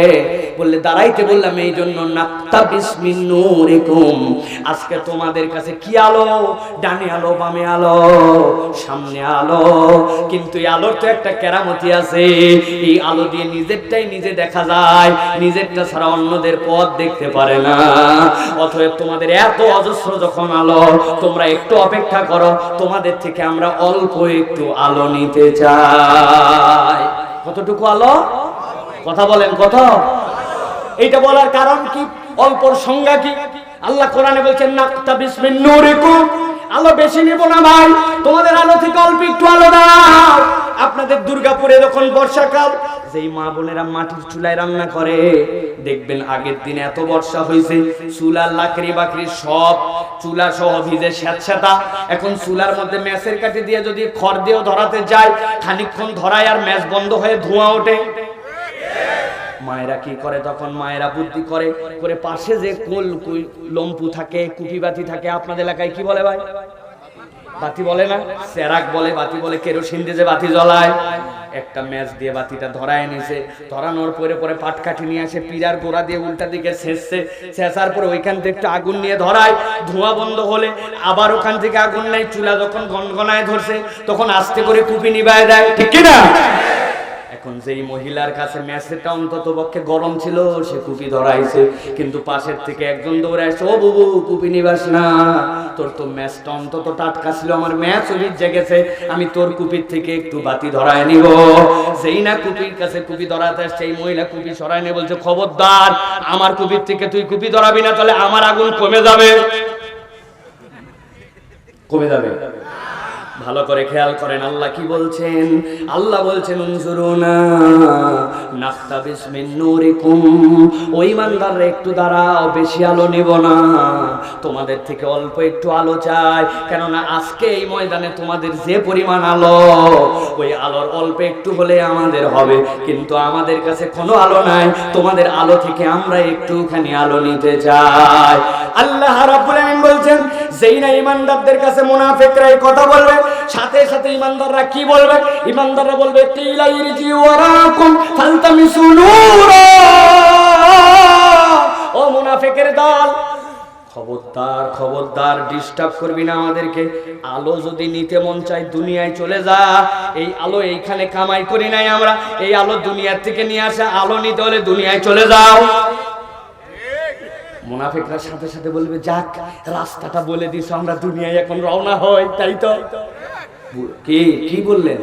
S1: বললে দাঁড়াইতে বললাম এই জন্য, নাক্তাবিস মিন নূরিকুম, আজকে তোমাদের কাছে কি আলো? ডানে আলো, বামে আলো, সামনে আলো, কিন্তু এই আলোর তো একটা কেরামতি আছে, এই আলো দিয়ে নিজেরটাই নিজে দেখা যায়, নিজেরটা ছাড়া অন্যদের পথ দেখতে পারে না। অতএব তোমাদের এত অজস্র যখন আলো, তোমরা একটু অপেক্ষা করো, তোমাদের থেকে আমরা অল্প একটু আলো নিতে চাই। কতটুকু আলো? কথা বলেন, কত? এইটা বলার কারণ কি? অল্পর সংজ্ঞা কি? আল্লাহ কোরআনে বলছেন, নাক্তাবিস মিন নূরিকুম, আলো বেশি নিব না ভাই, তোমাদের আলো থেকে অল্প একটু আলো দাও। আপনাদের দুর্গাপুরে যখন বর্ষাকাল, যেই মা বোনেরা মাটির চুলায় রান্না করে, দেখবেন আগের দিন এত বর্ষা হয়েছে, চুলার লাকড়ি বাকড়ি সব চুলা সহ ভিজে স্যাঁতস্যাঁতা। এখন চুলার মধ্যে ম্যাচের কাঠি দিয়ে যদি খড় দিয়েও ধরাতে যায়, খানিকক্ষণ ধরায় আর ম্যাচ বন্ধ হয়ে ধোঁয়া ওঠে। মায়েরা কি করে তখন? মায়েরা বুদ্ধি করে করে পাশে যে কোল লম্পু থাকে, কুপি বাতি থাকে, আপনাদের এলাকায় কি বলে ভাই? বাতি বলে না, চেরাক বলে, বাতি বলে, কেরোসিন দিয়ে যে বাতি জ্বলায়, একটা ম্যাচ দিয়ে বাতিটা ধরায় নিছে। ধরানোর পরে পরে পাটকাঠি নিয়ে আসে, পিরার গোড়া দিয়ে উল্টা দিকে ছেঁচছে, ছেঁচার পরে ওইখান থেকে একটু আগুন নিয়ে ধরায়, ধোঁয়া বন্ধ হলে আবার ওখান থেকে আগুন নেয়, চুলা যখন গনগনায় ধরছে তখন আস্তে করে কুপি নিভায় দেয়, ঠিক কিনা? এখন যেই মহিলার কাছে ম্যাচটা অন্তত পক্ষে গরম ছিল সে কুপি ধরাইছে, কিন্তু পাশের থেকে একজন দৌড়ে আসছে, ও বুবু কুপি নিবাস না, তোর তো ম্যাচটা অন্তত টাটকা ছিল, আমার ম্যাচ ভিজে গেছে, আমি তোর কুপির থেকে একটু বাতি ধরায় নিব। যেই না কুপির কাছে কুপি ধরাতে আসছে এই মহিলা কুপি সরায় নিয়ে বলছে, খবরদার আমার কুপির থেকে তুই কুপি ধরাবি না, তাহলে আমার আগুন কমে যাবে। কমে যাবে। ভালো করে খেয়াল করেন আল্লাহ কি বলছেন। আল্লাহ বলছেন উনজুরুনা নাখতাবিস মিন নূরিকুম, ওই ইমানদাররা একটু দাঁড়াও, বেশি আলো নিব না, তোমাদের থেকে অল্প একটু আলো চাই। কেননা আজকে এই ময়দানে তোমাদের যে পরিমাণ আলো, ওই আলোর অল্প একটু হলে আমাদের হবে, কিন্তু আমাদের কাছে কোনো আলো নাই, তোমাদের আলো থেকে আমরা একটুখানি আলো নিতে চাই। আল্লাহ রাব্বুল আলামিন বলছেন, যেই না ইমানদারদের কাছে মুনাফিকরা এই কথা বলবে, সাথে সাথে ইমানদাররা কি বলবে? ইমানদাররা বলবে, কিলা ইরজি ওয়ারাকুম ফালতামিসু নূরা। ও মুনাফিকের দল, খবরদার খবরদার, ডিস্টার্ব করবি না আমাদেরকে। আলো যদি নিতে মন চায় দুনিয়ায় চলে যা, এই আলো এইখানে কামাই করি নাই আমরা, এই আলো দুনিয়ার থেকে নিয়ে আসা, আলো নিতে হলে দুনিয়ায় চলে যাও। মুনাফিকরা সাথে সাথে বলবে, যাক রাস্তাটা বলে দিস, আমরা দুনিয়ায় এখন রওনা হই। তাই তো কি কি বললেন?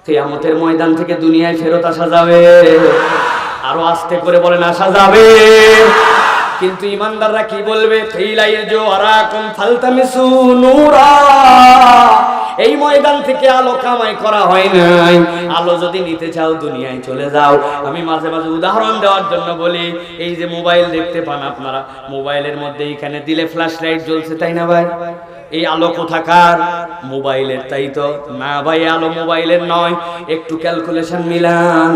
S1: কিয়ামতের ময়দান থেকে দুনিয়ায় ফেরত আসা যাবে। আরো আস্তে করে বলেন, আসা যাবে। কিন্তু ইমানদাররা কি বলবে? কিলাইজু আরাকুম ফালতামিসু নূরা, এই ময়দান থেকে আলো কামাই করা হয় নাই, আলো যদি নিতে চাও দুনিয়ায় চলে যাও। আমি মাঝে মাঝে উদাহরণ দেওয়ার জন্য বলি, এই যে মোবাইল দেখতে পান আপনারা, মোবাইলের মধ্যে এখানে দিলে ফ্ল্যাশ লাইট জ্বলছে, তাই না ভাই? এই আলো কোথাকার? মোবাইলের। তাই তো না ভাই, আলো মোবাইলের নয়। একটু ক্যালকুলেশন মিলান,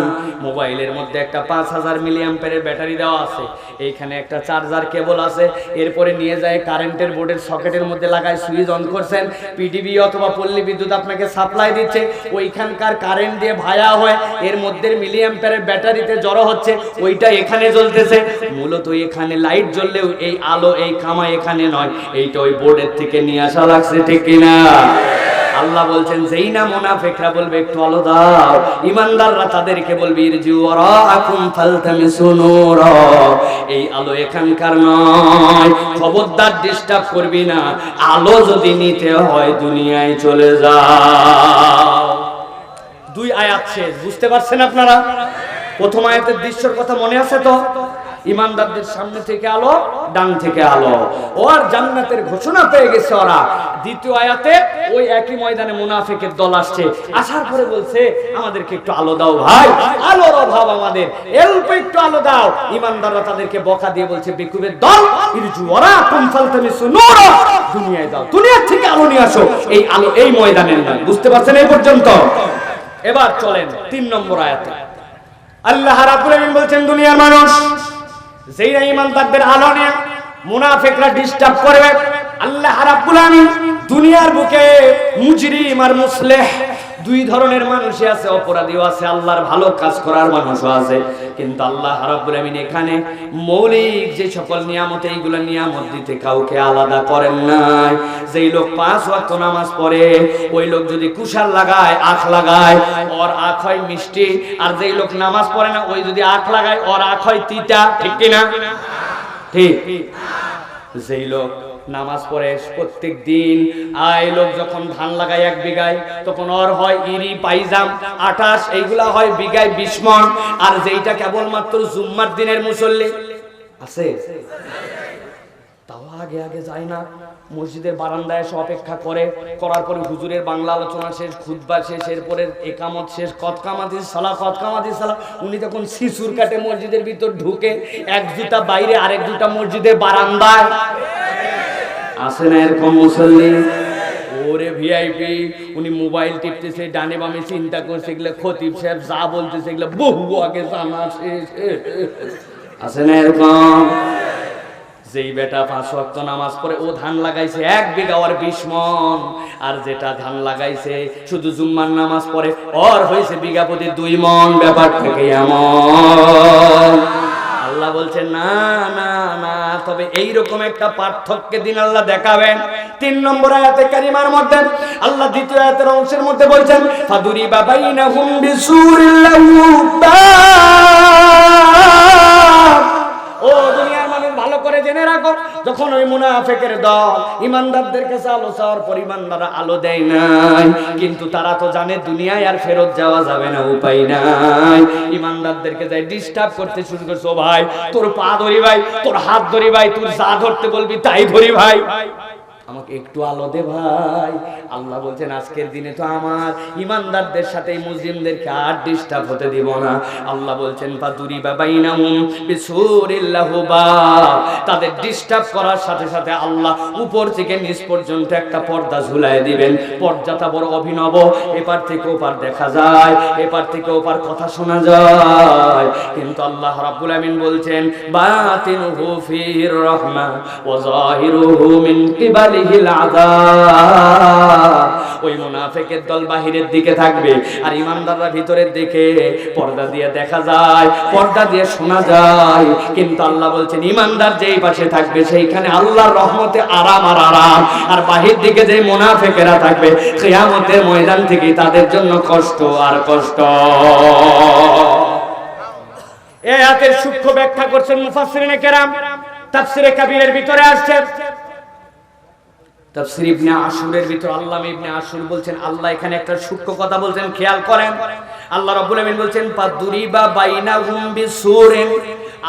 S1: মোবাইলের মধ্যে একটা 5000 মিলি অ্যাম্পিয়ারের ব্যাটারি দেওয়া আছে, এইখানে একটা চার্জার কেবল আছে, এরপরে নিয়ে যায় কারেন্টের বোর্ডের সকেটের মধ্যে লাগায়, সুইচ অন করছেন, পিডিবি অথবা পল্লী বিদ্যুৎ আপনাকে সাপ্লাই দিচ্ছে, ওইখানকার কারেন্ট দিয়ে ভায়া হয় এর মধ্যে মিলি অ্যাম্পিয়ারের ব্যাটারিতে জড়ো হচ্ছে, ওইটা এখানে জ্বলতেছে। মূলত এখানে লাইট জ্বললেও এই আলো, এই কামাই এখানে নয়, এইটা ওই বোর্ডের থেকে নিয়ে আসা লাগছে, ঠিক কিনা? আল্লাহ বলছেন, যেই না মুনাফিকরা বলবে একটু আলো দাও, ইমানদাররা তাদেরকে বলবে ইরজিউ ওয়ারাকুম ফালতামিসু নূরা, এই আলো এখানকার নয়, খবরদার ডিস্টার্ব করবি না, আলো যদি নিতে হয় দুনিয়ায় চলে যাও। দুই আয়াত শেষ, বুঝতে পারছেন আপনারা? প্রথম আয়াতের দৃশ্যের কথা মনে আছে তো? ইমানদারদের সামনে থেকে আলো, ডান থেকে আলো, ওর জান্নাতের ঘোষণা পেয়ে গেছে ওরা। দ্বিতীয় আয়াতে ওই একই ময়দানে মুনাফিকের দল আসছে, আসার পরে বলছে, আমাদেরকে একটু আলো দাও ভাই, আলোর অভাব আমাদের, অল্প একটু আলো দাও। ইমানদাররা তাদেরকে বকা দিয়ে বলছে, বেকুবের দল, ইরজু ওয়ারাকুম ফালতামিসু নূরা, দুনিয়ায় যাও, দুনিয়া থেকে আলো নিয়ে আসো, এই আলো এই ময়দানের নয়। বুঝতে পারছেন এই পর্যন্ত? এবার চলেন 3 নম্বর আয়াতে। আল্লাহ রাব্বুল আলামিন বলছেন, দুনিয়ার মানুষ, যেই ইমানদারদের আলো নিয়ে মুনাফিকরা ডিস্টার্ব করবে, আল্লাহ রাব্বুল আলামিন দুনিয়ার বুকে মুজরিম আর মুসলিহ দুই ধরনের মানুষই আছে, অপরাধীও আছে, আল্লাহর ভালো কাজ করার মানুষও আছে। কিন্তু আল্লাহ রাব্বুল আলামিন এখানে মৌলিক যে সকল নিয়ামত, এইগুলো নিয়ামত দিতে কাউকে আলাদা করেন নাই। যেই লোক 5 ওয়াক্ত নামাজ পড়ে, ওই লোক যদি কুশার লাগায়, আখ লাগায়, ওর আখ হয় মিষ্টি, আর যেই লোক নামাজ পড়ে না, ওই যদি আখ লাগায়, ওর আখ হয় তিতা, ঠিক কিনা? ঠিক। যেই লোক নামাজ পড়ে প্রত্যেক দিন, আই লোক যখন ধান লাগায় 1 বিঘায়, তখন ওর হয় ইরি, পাইজাম, 28, এইগুলা হয় বিঘায় 20 মণ। আর যেইটা কেবলমাত্র জুম্মার দিনের মুসল্লি আছে, তাও আগে আগে যায় না, মসজিদের বারান্দায় এসে অপেক্ষা করে, করার পরে হুজুরের বাংলা আলোচনা শেষ, খুতবা শেষ, এরপরে একামত শেষ, কতকামাতিস সালাহ, উনি তখন শিশুর কাটে মসজিদের ভিতর ঢুকে, এক জুতা বাইরে, আরেক জুতা মসজিদের বারান্দায়। আসে না এরকম মুসল্লি? ওরে ভিআইপি, উনি মোবাইল টিপতেছে, ডানে বামে চিন্তা করছে, এগুলো খতিব সাহেব যা বলতেছে এগুলো বহু আগে জানা শেষ। আসে না এরকম? যেই বেটা 5 ওয়াক্ত নামাজ পড়ে, ও ধান লাগাইছে 1 বিঘা আর 20 মণ, আর যেটা ধান লাগাইছে শুধু জুম্মার নামাজ পড়ে, ওর হয়েছে বিঘা প্রতি 2 মণ। ব্যাপার থেকে এমন। আল্লাহ বলছেন না না না, তবে এইরকম একটা পার্থক্যের দিন আল্লাহ দেখাবেন। 3 নম্বর আয়াতে কারিমার মধ্যে আল্লাহ দ্বিতীয় আয়াতের অংশের মধ্যে বলছেন ফাদুরিবা বাইনাহুম বিসুরিল লাহু বাব। ও দুনিয়ার মানুষ ভালো করে জেনে রাখো, যখন ওই মুনাফিকের দল ইমানদারদের কাছে আলো চাওয়ার পরিমাণ তারা আলো দেয় নাই, কিন্তু তারা তো জানে দুনিয়ায় আর ফেরত যাওয়া যাবে না, উপায় নাই। ইমানদারদেরকে যাই ডিস্টার্ব করতে শুরু করছো, ভাই তোর পা ধরি ভাই, তোর হাত ধরি ভাই, তুই যা ধরতে বলবি তাই ধরি ভাই, আমাকে একটু আলো দে ভাই। আল্লাহ বলছেন আজকের দিনে তো আমার ইমানদারদের সাথে মুসলিমদেরকে আর ডিস্টার্ব হতে দিব না। আল্লাহ বলছেন ফাদুরিবা বাইনাহুম বিসুরিল লাহু বাব, তাদের ডিস্টার্ব করার সাথে সাথে আল্লাহ উপর থেকে নিচ পর্যন্ত একটা পর্দা ঝুলায় দিবেন। পর্দাটা বড় অভিনব, এপার থেকে ওপার দেখা যায়, এপার থেকে ওপার কথা শোনা যায়, কিন্তু আল্লাহ রাব্বুল আমিন বলছেন বাতিনুহু ফির রাহমা ওয়া যাহিরুহু মিন কিবালি। ওই মুনাফিকের দল বাহিরের দিকে থাকবে আর ইমানদাররা ভিতরের দিকে। পর্দা দিয়ে দেখা যায়, পর্দা দিয়ে শোনা যায়, কিন্তু আল্লাহ বলছেন ইমানদার যেই পাশে থাকবে সেইখানে আল্লাহর রহমতে আরাম আর আরাম, আর বাহির দিকে যে মুনাফিকেরা থাকবে কিয়ামতের ময়দান থেকে তাদের জন্য কষ্ট আর কষ্ট। এই আয়াতের সূক্ষ্ম ব্যাখ্যা করছেন মুফাসসিরিনে কেরাম। তাফসীরে কাবীরের ভিতরে আসছে, তাফসীর ইবনে আশুরের ভিতর আল্লামা ইবনে আশুর বলছেন আল্লাহ এখানে একটা সূক্ষ্ম কথা বলছেন, খেয়াল করেন। আল্লাহ রাব্বুল আমিন বলছেন ফাদুরিবা বাইনাহুম বিসুরিন,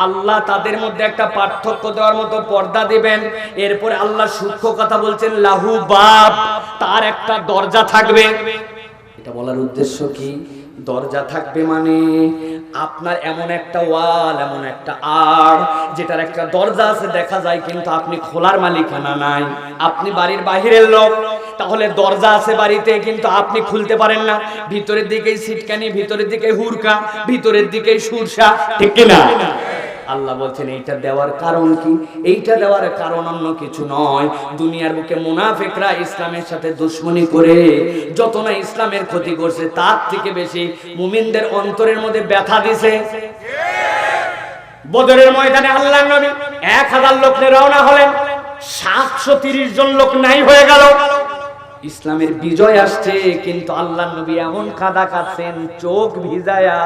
S1: আল্লাহ তাদের মধ্যে একটা পার্থক্য দেওয়ার মতো পর্দা দিবেন। এরপরে আল্লাহ সূক্ষ্ম কথা বলছেন লাহু বাব, তার একটা দরজা থাকবে। এটা বলার উদ্দেশ্য কি? দরজা থাকবে মানে আপনার এমন একটা ওয়াল, এমন একটা আড় যেটার একটা দরজা আছে দেখা যায়, কিন্তু আপনি খোলার মালিকানা নাই। আপনি বাড়ির বাহিরের লোক, তাহলে দরজা আছে বাড়িতে কিন্তু আপনি খুলতে পারেন না। ভিতরের দিকেই সিটকানি, ভিতরের দিকে হুরকা, ভিতরের দিকেই সুরসা, ঠিক কি না? আল্লাহ বলছেন এইটা দেওয়ার কারণ কি? এইটা দেওয়ার কারণ অন্য কিছু নয়। দুনিয়ার বুকে মুনাফিকরা ইসলামের সাথে দুশমনি করে যত না ইসলামের ক্ষতি করছে, তার থেকে বেশি মুমিনদের অন্তরের মধ্যে ব্যথা দিছে। বদরের ময়দানে আল্লাহর নবী 1000 লোক নিয়ে রওনা হলেন, 730 জন লোক নাই হয়ে গেল। ইসলামের বিজয় আসছে, কিন্তু আল্লাহর নবী এমন কাঁদা কাঁদছেন, চোখ ভিজায়া,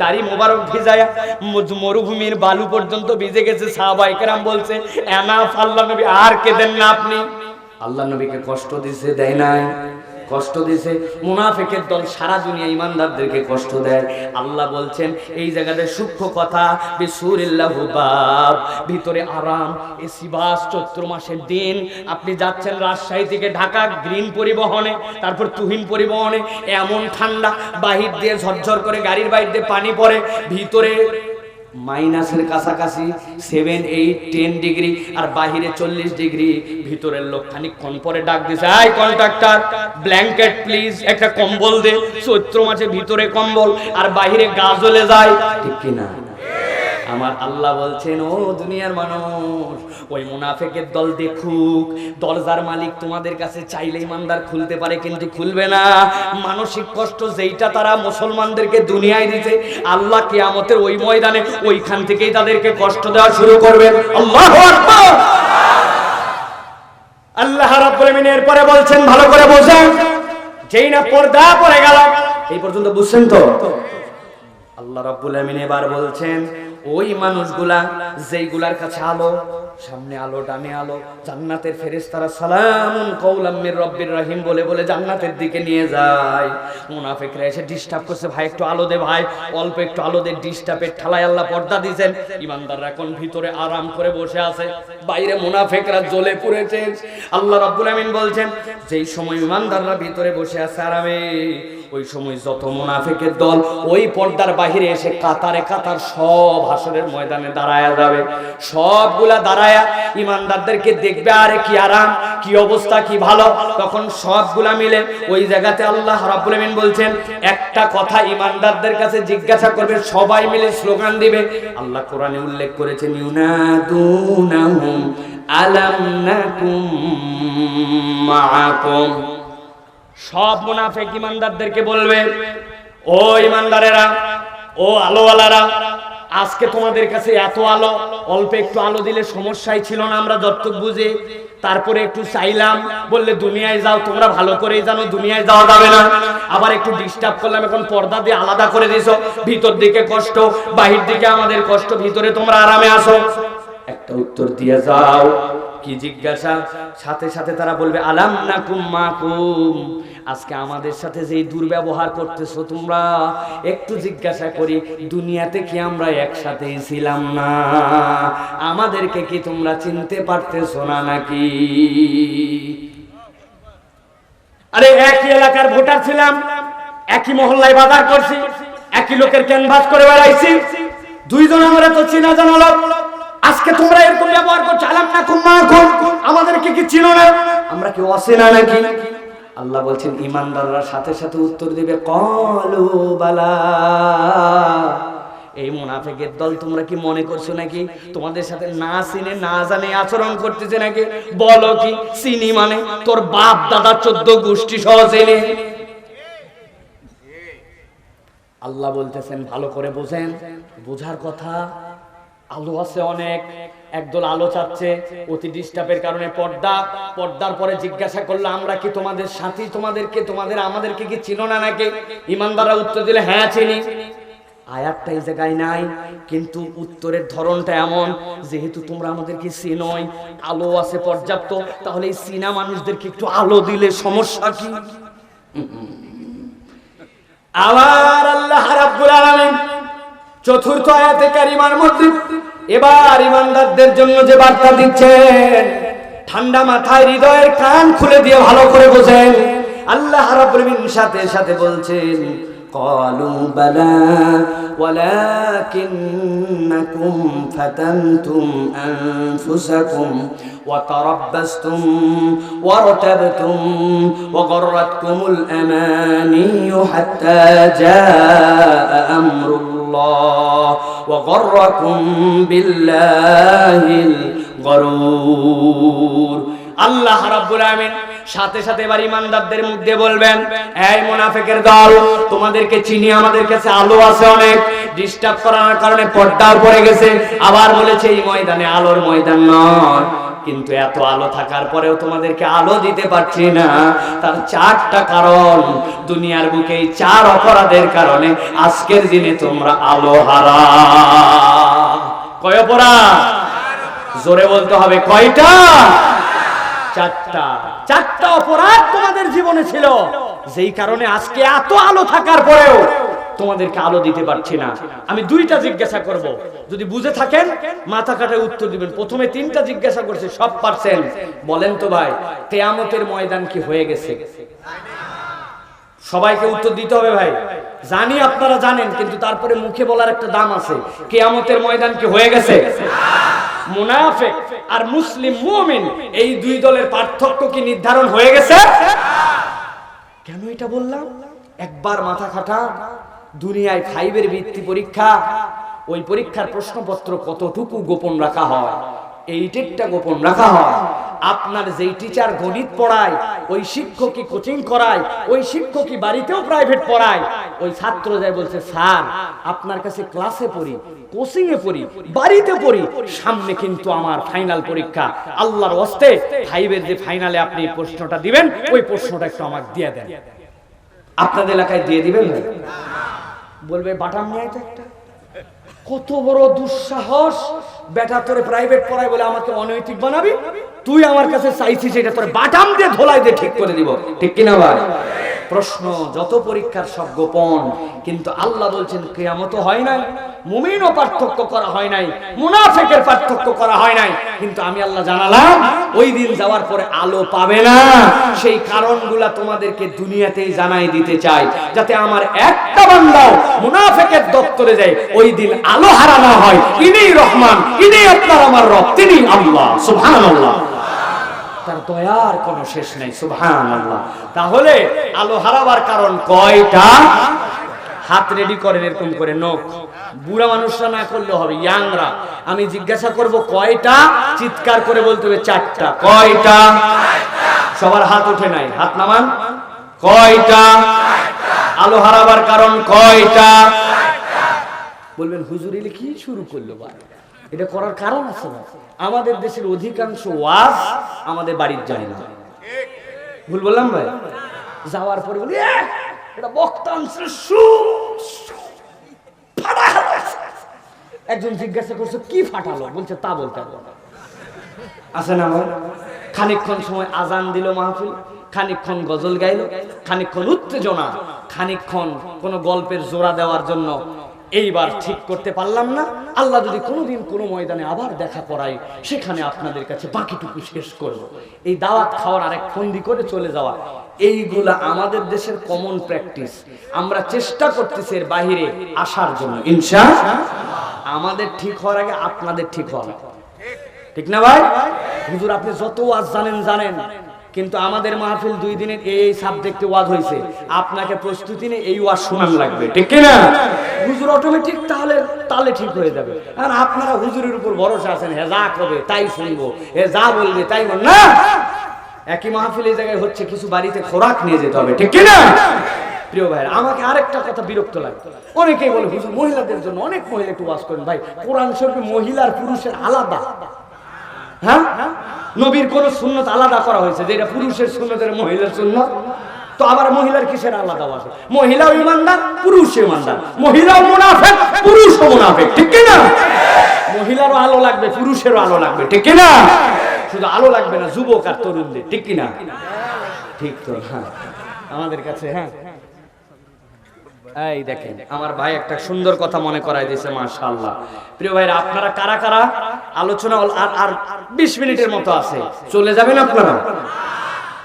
S1: দাড়ি মোবারক ভিজায়া, মরুভূমির বালু পর্যন্ত ভিজে গেছে। সাহাবায়ে কেরাম বলছে এনাফ, আল্লাহর নবী আর কেঁদেন না আপনি। আল্লাহর নবীকে কষ্ট দিছে, দেয় নাই? কষ্ট দিছে। মুনাফিকের দল সারা দুনিয়া ইমানদারদেরকে কষ্ট দেয়। আল্লাহ বলছেন এই জায়গাতে সূক্ষ্ম কথা বিসুরিল্লাহু বাব, ভিতরে আরাম, এসি বাস, চৈত্র মাসের দিন আপনি যাচ্ছেন রাজশাহী থেকে ঢাকা গ্রিন পরিবহনে, তারপর তুহিন পরিবহনে, এমন ঠান্ডা, বাহির দিয়ে ঝরঝর করে গাড়ির বাইরে দিয়ে পানি পড়ে, ভিতরে মাইনাসের কাছাকাছি 7, 8, 10 ডিগ্রি, আর বাহিরে 40 ডিগ্রি। ভিতরের লোক খানিকক্ষণ পরে ডাক দিছে, আই কন্ট্রাক্টর ব্ল্যাঙ্কেট প্লিজ, একটা কম্বল দে। চৈত্র মাসে ভিতরে কম্বল আর বাহিরে গা জ্বলে যায়, ঠিক কি না? আমার আল্লাহ বলছেন ও দুনিয়ার মানুষ, ওই মুনাফিকের দল দেখুক, দরজার মালিক তোমাদের কাছে চাইলে ইমানদার খুলতে পারে, কিন্তু খুলবে না। মানসিক কষ্ট যেইটা তারা মুসলমানদেরকে দুনিয়ায় দিতে, আল্লাহ কিয়ামতের ওই ময়দানে ওইখান থেকেই তাদেরকে কষ্ট দেওয়া শুরু করবেন। আল্লাহু আকবার। আল্লাহ রাব্বুল আমিন এরপরে বলছেন, ভালো করে বোঝেন, যেই না পর্দা পড়ে গেল, এই পর্যন্ত বুঝছেন তো? আল্লাহ রাব্বুল আমিন এবার বলছেন ওই মানুষগুলা যেইগুলার কাছে আলো, সামনে আলো, ডানে আলো, জান্নাতের ফেরেশতারা সালামুন কাওলাম মির রব্বির রহিম বলে বলে জান্নাতের দিকে নিয়ে যায়। মুনাফিকরা এসে ডিস্টার্ব করছে, ভাই একটু আলো দে, ভাই অল্প একটু আলো দে। ডিস্টার্বের ঠালায় আল্লাহ পর্দা দিয়েছেন। ইমানদাররা এখন ভিতরে আরাম করে বসে আছে, বাইরে মুনাফিকরা জ্বলে পড়েছে। আল্লাহ রাব্বুল আমিন বলছেন যেই সময় ইমানদাররা ভিতরে বসে আছে আরামে, ওই সময় যত মুনাফিকের দল ওই পর্দার বাহিরে এসে কাতারে কাতার সব হাসরের ময়দানে দাঁড়ায়া যাবে। সবগুলা দাঁড়ায়া ইমানদারদেরকে দেখবে, আরে কি আরাম, কি অবস্থা, কি ভালো। তখন সবগুলা মিলে ওই জায়গাতে আল্লাহ রাব্বুল আমিন বলছেন একটা কথা ইমানদারদের কাছে জিজ্ঞাসা করবে, সবাই মিলে স্লোগান দিবে। আল্লাহ কোরআনে উল্লেখ করেছেন ইউনাদুনাহুম আলাম নাকুম মাআকুম। সব মুনাফিক ইমানদারদেরকে বলবে, ও ইমানদারেরা, ও আলোওয়ালারা, আজকে তোমাদের কাছে এত আলো, অল্প একটু আলো দিলে সমস্যাই ছিল না, আমরা যতটুক বুঝে। তারপরে একটু চাইলাম, বললে দুনিয়ায় যাও, তোমরা ভালো করেই জানো দুনিয়ায় যাওয়া যাবে না। আবার একটু ডিস্টার্ব করলাম, এখন পর্দা দিয়ে আলাদা করে দিছো, ভিতর দিকে কষ্ট, বাহির দিকে আমাদের কষ্ট, ভিতরে তোমরা আরামে আসো। একটা উত্তর দিয়ে যাও। কি জিজ্ঞাসা? সাথে সাথে তারা বলবে আলাম নাকুম মাকুম, আজকে আমাদের সাথে যেই দুর্ব্যবহার করতেছো তোমরা, একটু জিজ্ঞাসা করি দুনিয়াতে কি আমরা একসাথেই ছিলাম না? আমাদেরকে কি তোমরা চিনতে পারতেছো না নাকি? আরে একই এলাকার ভোটার ছিলাম, একই মহল্লায় বাজার করছি, একই লোকের ক্যানভাস করে বেড়াইছি, দুইজন আমরা তো চিনা জানা লোক। আজকে তোমরা এরকম ব্যবহার করছো, আলাম নাকুম মাকুম, আমাদেরকে কি চিনো না? আমরা কি অচেনা নাকি? আল্লাহ বলছেন ঈমানদাররা সাথে সাথে উত্তর দিবে ক্বালু বালা। এই মুনাফিকের দল, তোমরা কি মনে করছো নাকি তোমাদের সাথে না চিনে না জানে আচরণ করতেছে নাকি? বলো কি চিনি মানে তোর বাপ দাদা 14 গোষ্ঠী সহ চেনে। আল্লাহ বলতেছেন ভালো করে বোঝেন, বোঝার কথা। আলো আছে অনেক, একদল আলো চাচ্ছে, অতি ডিস্টার্বের কারণে পর্দার পরে জিজ্ঞাসা করলো আমরা কি তোমাদের সাথী, আমাদেরকে কি চিনো না নাকি? ঈমানদাররা উত্তর দিলে হ্যাঁ চিনি। আয়াতটা এই জায়গায় নাই, কিন্তু উত্তরের ধরনটা এমন, যেহেতু তোমরা আমাদেরকে চিনোই, আলো আছে পর্যাপ্ত, তাহলে এই চীনা মানুষদেরকে একটু আলো দিলে সমস্যা কি? আবার আল্লাহ রাব্বুল আলামিন চতুর্থ আয়াতে কারিমার মধ্যে এবার ঈমানদারদের জন্য যে বার্তা দিচ্ছেন, ঠান্ডা মাথায় হৃদয়ের কান খুলে দিয়ে ভালো করে বোঝেন। আল্লাহ রাব্বুল আলামিন সাথে সাথে বলছেন قالوا بلى ولكنكم فتنتم أنفسكم وتربصتم وارتبتم وغرتكم الأماني حتى جاء أمر الله وغركم بالله الغرور। আল্লাহ রাব্বুল আলামিন সাথে সাথে এবার ঈমানদারদের মধ্যে বলবেন, এই মুনাফিকের দল, তোমাদেরকে চিনি, আমাদের কাছে আলো আছে অনেক, ডিস্টার্ব করার কারণে পর্দা পড়ে গেছে। আবার বলেছে এই ময়দানে আলোর ময়দান নয়, কিন্তু এত আলো থাকার পরেও তোমাদেরকে আলো দিতে পারছি না। তার 4টা কারণ। দুনিয়ার বুকে এই 4 অপরাধের কারণে আজকের দিনে তোমরা আলো হারা। কয় অপরাধ? জোরে বলতে হবে, কয়টা? 4টা অপরাধ তোমাদের জীবনে ছিল, যেই কারণে আজকে এত আলো থাকার পরেও তোমাদেরকে আলো দিতে পারছি না। আমি 2টা জিজ্ঞাসা করব, যদি বুঝে থাকেন মাথা কাটায় উত্তর দিবেন। প্রথমে 3টা জিজ্ঞাসা করছি, সব পারছেন। বলেন তো ভাই, কিয়ামতের ময়দান কি হয়ে গেছে? সবাইকে উত্তর দিতে হবে ভাই। জানি আপনারা জানেন, কিন্তু তারপরে মুখে বলার একটা দাম আছে। কিয়ামতের ময়দান কি হয়ে গেছে? মুনাফিক আর মুসলিম মুমিন, এই 2 দলের পার্থক্য কি নির্ধারণ হয়ে গেছে? কেন এটা বললাম? একবার মাথা খাটা। দুনিয়ায় 5 ভিত্তি পরীক্ষা, ওই পরীক্ষার প্রশ্নপত্র কতটুকু গোপন রাখা হয়? 8টা গোপন রাখা হয়। আপনার যেই টিচার গণিত পড়ায়, ওই শিক্ষকই কোচিং করায়, ওই শিক্ষকই বাড়িতেও প্রাইভেট পড়ায়, ওই ছাত্র যায় বলছে স্যার আপনার কাছে ক্লাসে পড়ি, কোচিং এ পড়ি, বাড়িতে পড়ি, সামনে কিন্তু আমার ফাইনাল পরীক্ষা, আল্লাহর ওয়াস্তে 5 যে ফাইনালে আপনি প্রশ্নটা দিবেন, ওই প্রশ্নটা একটু আমাকে দিয়ে দেন। আপনাদের এলাকায় দিয়ে দিবেন? বলবে বাটাম নিয়ে তো একটা। কত বড় দুঃসাহস! বেটা তোরে প্রাইভেট পড়ায় বলে আমাকে অনৈতিক বানাবি? তুই আমার কাছে চাইছিস এটা তোরে বাটাম দিয়ে ধোলাই দিয়ে ঠিক করে দিব, ঠিক কিনা ভাই? প্রশ্ন যত পরীক্ষার সব গোপন, কিন্তু আল্লাহ বলছেন কিয়ামত হয় নাই, মুমিনও পার্থক্য করা হয় নাই, মুনাফিকের পার্থক্য করা হয় নাই, কিন্তু আমি আল্লাহ জানালাম ওই দিন যাওয়ার পরে আলো পাবে না। সেই কারণগুলা তোমাদেরকে দুনিয়াতেই জানাই দিতে চাই, যাতে আমার একটা বান্দাও মুনাফিকের দপ্তরে যায় ওই দিন আলো হারা না হয়। ইনি রহমান, ইনি আপনার আমার রব, তিনি আল্লাহ। সুবহানাল্লাহ। তার দয়ার কোনো শেষ নাই। সুবহানাল্লাহ। তাহলে আলো হারাবার কারণ কয়টা? হাত রেডি করেন এরকম করে, নখ। বুড়া মানুষরা না করলে হবে, ইয়াংরা। আমি জিজ্ঞাসা করব কয়টা, চিৎকার করে বলতে হবে 4টা। কয়টা? সবার হাত ওঠে নাই, হাত নামান। কয়টা? আলো হারাবার কারণ কয়টা? বলবেন হুজুর এলে কি শুরু করলো ভাই? এটা করার কারণ আছে না? আমাদের দেশের অধিকাংশ ওয়াজ আমাদের বাড়ির যায় না। ভুল বললাম ভাই? যাওয়ার পরে বলি এটা বক্তা একজন জিজ্ঞাসা করছে কি ফাটালো, বলছে তা বলতে আছে না ভাই? খানিকক্ষণ সময় আজান দিল মাহফিল, খানিকক্ষণ গজল গাইল, খানিকক্ষণ উত্তেজনা, খানিকক্ষণ কোন গল্পের জোড়া দেওয়ার জন্য। এইবার ঠিক করতে পারলাম না, আল্লাহ যদি কোনোদিন কোনো ময়দানে আবার দেখা করায় সেখানে আপনাদের কাছে বাকিটুকু শেষ করব। এই দাওয়াত খাওয়ার আরেক ফন্দি করে চলে যাওয়া, এইগুলা আমাদের দেশের কমন প্র্যাকটিস। আমরা চেষ্টা করতেছি এর বাহিরে আসার জন্য। ইনশাআল্লাহ আমাদের ঠিক হওয়ার আগে আপনাদের ঠিক হওয়া, ঠিক না ভাই? হুজুর আপনি যত ওয়াজ জানেন, কিন্তু আমাদের মাহফিল 2 দিনের এই সাবজেক্টে ওয়াজ হয়েছে, আপনাকে প্রস্তুতি নিয়ে এই ওয়াজ শোনান লাগবে, ঠিক কি না? হুজুর অটোমেটিক তাহলে ঠিক হয়ে যাবে। আর আপনারা হুজুরের উপর ভরসা আছেন, হে যা করবে তাই শুনবো, হে যা বলবে তাই বল না। একই মাহফিল এই জায়গায় হচ্ছে, কিছু বাড়িতে খোরাক নিয়ে যেতে হবে, ঠিক কি না? প্রিয় ভাইরা, আমাকে আরেকটা কথা বিরক্ত লাগে, অনেকেই বলে হুজুর মহিলাদের জন্য, অনেক মহিলা একটু ওয়াজ করেন। ভাই কোরআন শরীফে মহিলা আর পুরুষের আলাদা, হ্যাঁ নবীর কোন সুন্নত আলাদা করা হয়েছে যে এটা পুরুষের সুন্নতের মহিলার সুন্নত? তো আবার মহিলার কিসের আলাদা আছে? মহিলাও ইমানদার, পুরুষও ইমানদার, মহিলাও মুনাফিক, পুরুষও মুনাফিক, ঠিক কি না? মহিলারও আলো লাগবে, পুরুষেরও আলো লাগবে, ঠিক কি না? শুধু আলো লাগবে না যুবক আর তরুণদের, ঠিক কি না? ঠিক তো, হ্যাঁ আমাদের কাছে। হ্যাঁ এই দেখেন আমার ভাই একটা সুন্দর কথা মনে করাই দিয়েছে, মাশাআল্লাহ। প্রিয় ভাইরা, আপনারা কারা কারা আলোচনা আর 20 মিনিটের মতো আছে, চলে যাবেন আপনারা?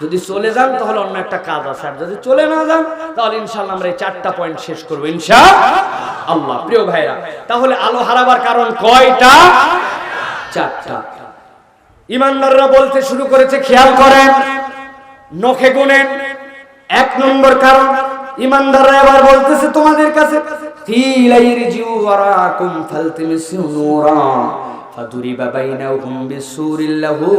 S1: যদি চলে যান তাহলে অন্য একটা কাজ আছে, আর যদি চলে না যান তাহলে ইনশাআল্লাহ আমরা এই 4টা পয়েন্ট শেষ করব ইনশাআল্লাহ। প্রিয় ভাইরা, তাহলে আলো হারাবার কারণ কয়টা? 4টা। ইমানদাররা বলতে শুরু করেছে, খেয়াল করেন, নখে গুনেন। 1 নম্বর কারণ, ইমানদাররা এবার বলতেছে তোমাদের কাছে, ফিলাইরজিউ ওয়ারাকুম ফালতামিসু নূরা ফাদুরিবা বাইনাহুম বিসুরিল লাহু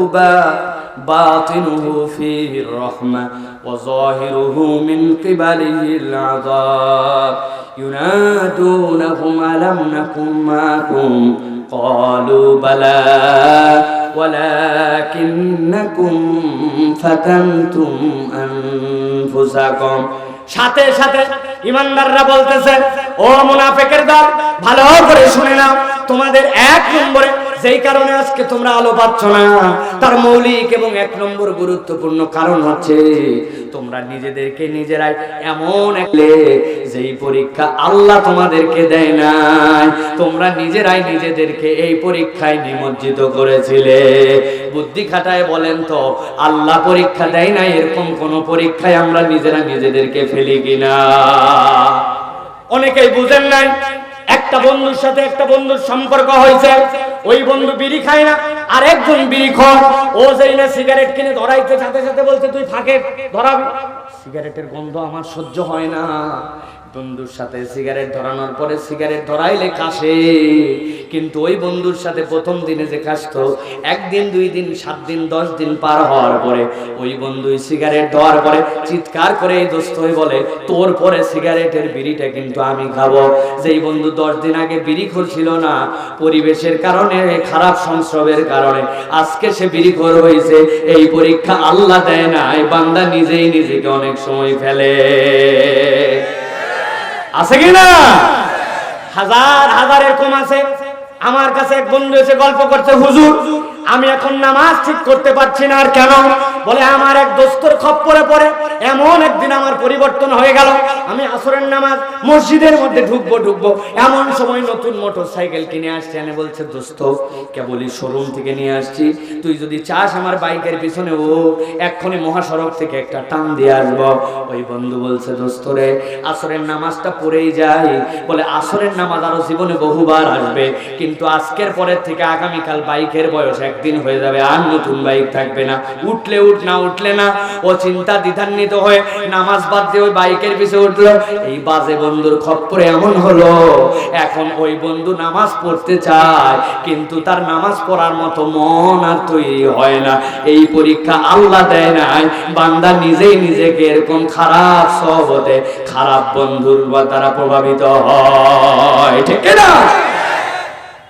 S1: বাতিনুহু ফীহির রাহমা ওয়া যাহিরুহু মিন কিবালিহিল আযাব ইউনাদুনাহুম আলাম নাকুম মাকুম ক্বালু বালা ওয়ালাকিন্নাকুম ফাতানতুম আনফুসাকুম। সাথে সাথে ইমানদাররা বলতেছে, ও মুনাফিকের দল, ভালো করে শুনে নাও, তোমাদের 1 নম্বরে যেই কারণে আজকে তোমরা আলো পাচ্ছ না, তার মৌলিক এবং 1 নম্বর গুরুত্বপূর্ণ কারণ হচ্ছে তোমরা নিজেদেরকে নিজেরাই এমন যেই পরীক্ষা আল্লাহ তোমাদেরকে দেয় নাই, তোমরা নিজেরাই নিজেদেরকে এই পরীক্ষায় নিমজ্জিত করেছিলে। বুদ্ধি খাটায় বলেন তো, আল্লাহ পরীক্ষা দেয় না এরকম কোন পরীক্ষায় আমরা নিজেরা নিজেদেরকে ফেলি কিনা? অনেকেই বুঝেন নাই, একটা বন্ধুর সাথে একটা বন্ধুর সম্পর্ক হয়েছে, ওই বন্ধু বিড়ি খায় না, আর একজন বিড়ি খোর। ও যেই না সিগারেট কিনে ধরাইতে, সাথে সাথে বলছে তুই ফাঁকে ধরাবি। সিগারেটের গন্ধ আমার সহ্য হয় না। বন্ধুর সাথে সিগারেট ধরানোর পরে সিগারেট ধরাইলে কাশে, কিন্তু ওই বন্ধুর সাথে প্রথম দিনে যে কাশতো, 1 দিন 2 দিন 7 দিন 10 দিন পার হওয়ার পরে ওই বন্ধুই সিগারেট ধরার পরে চিৎকার করে এই দোস্ত হয়ে বলে, তোর পরে সিগারেটের বিড়িটা কিন্তু আমি খাবো। যেই বন্ধু 10 দিন আগে বিড়িখোর ছিল না, পরিবেশের কারণে, খারাপ সংস্রবের কারণে আজকে সে বিড়িখোর হয়েছে। এই পরীক্ষা আল্লাহ দেয় না, এই বান্দা নিজেই নিজেকে অনেক সময় ফেলে। আছে কি না? হাজার হাজার এরকম আছে। আমার কাছে এক বন্ধু এসে গল্প করছে, হুজুর আমি এখন নামাজ ঠিক করতে পারছি না। আর কেন? বলে আমার এক দোস্তর খপ্পরে পড়ে এমন একদিন আমার পরিবর্তন হয়ে গেল, আমি আসরের নামাজ মসজিদের মধ্যে ঢুকবো, এমন সময় নতুন মোটরসাইকেল কিনে আসছে। এনে বলছে, দোস্ত কেবলই শোরুম থেকে নিয়ে আসছি, তুই যদি চাস আমার বাইকের পিছনে ও এক্ষুনি মহাসড়ক থেকে একটা টান দিয়ে আসবো। ওই বন্ধু বলছে, দোস্ত রে আসরের নামাজটা পড়েই যাই। বলে আসরের নামাজ আরো জীবনে বহুবার আসবে, কিন্তু আজকের পরের থেকে আগামীকাল বাইকের বয়স 1 দিন হয়ে যাবে, আর নতুন বাইক থাকবে না, উঠলে উঠ না উঠলে না। ও চিন্তা দ্বিধান্বিত উত্তেজিত হয়ে নামাজ বাদ দিয়ে ওই বাইকের পিছে উঠলো। এই বাজে বন্ধুর খপ্পরে এমন হলো, এখন ওই বন্ধু নামাজ পড়তে চায় কিন্তু তার নামাজ পড়ার মতো মন আর তৈরি হয় না। এই পরীক্ষা আল্লাহ দেয় নাই, বান্দা নিজেই নিজেকে এরকম খারাপ সহবতে খারাপ বন্ধুর দ্বারা প্রভাবিত হয়, ঠিক না?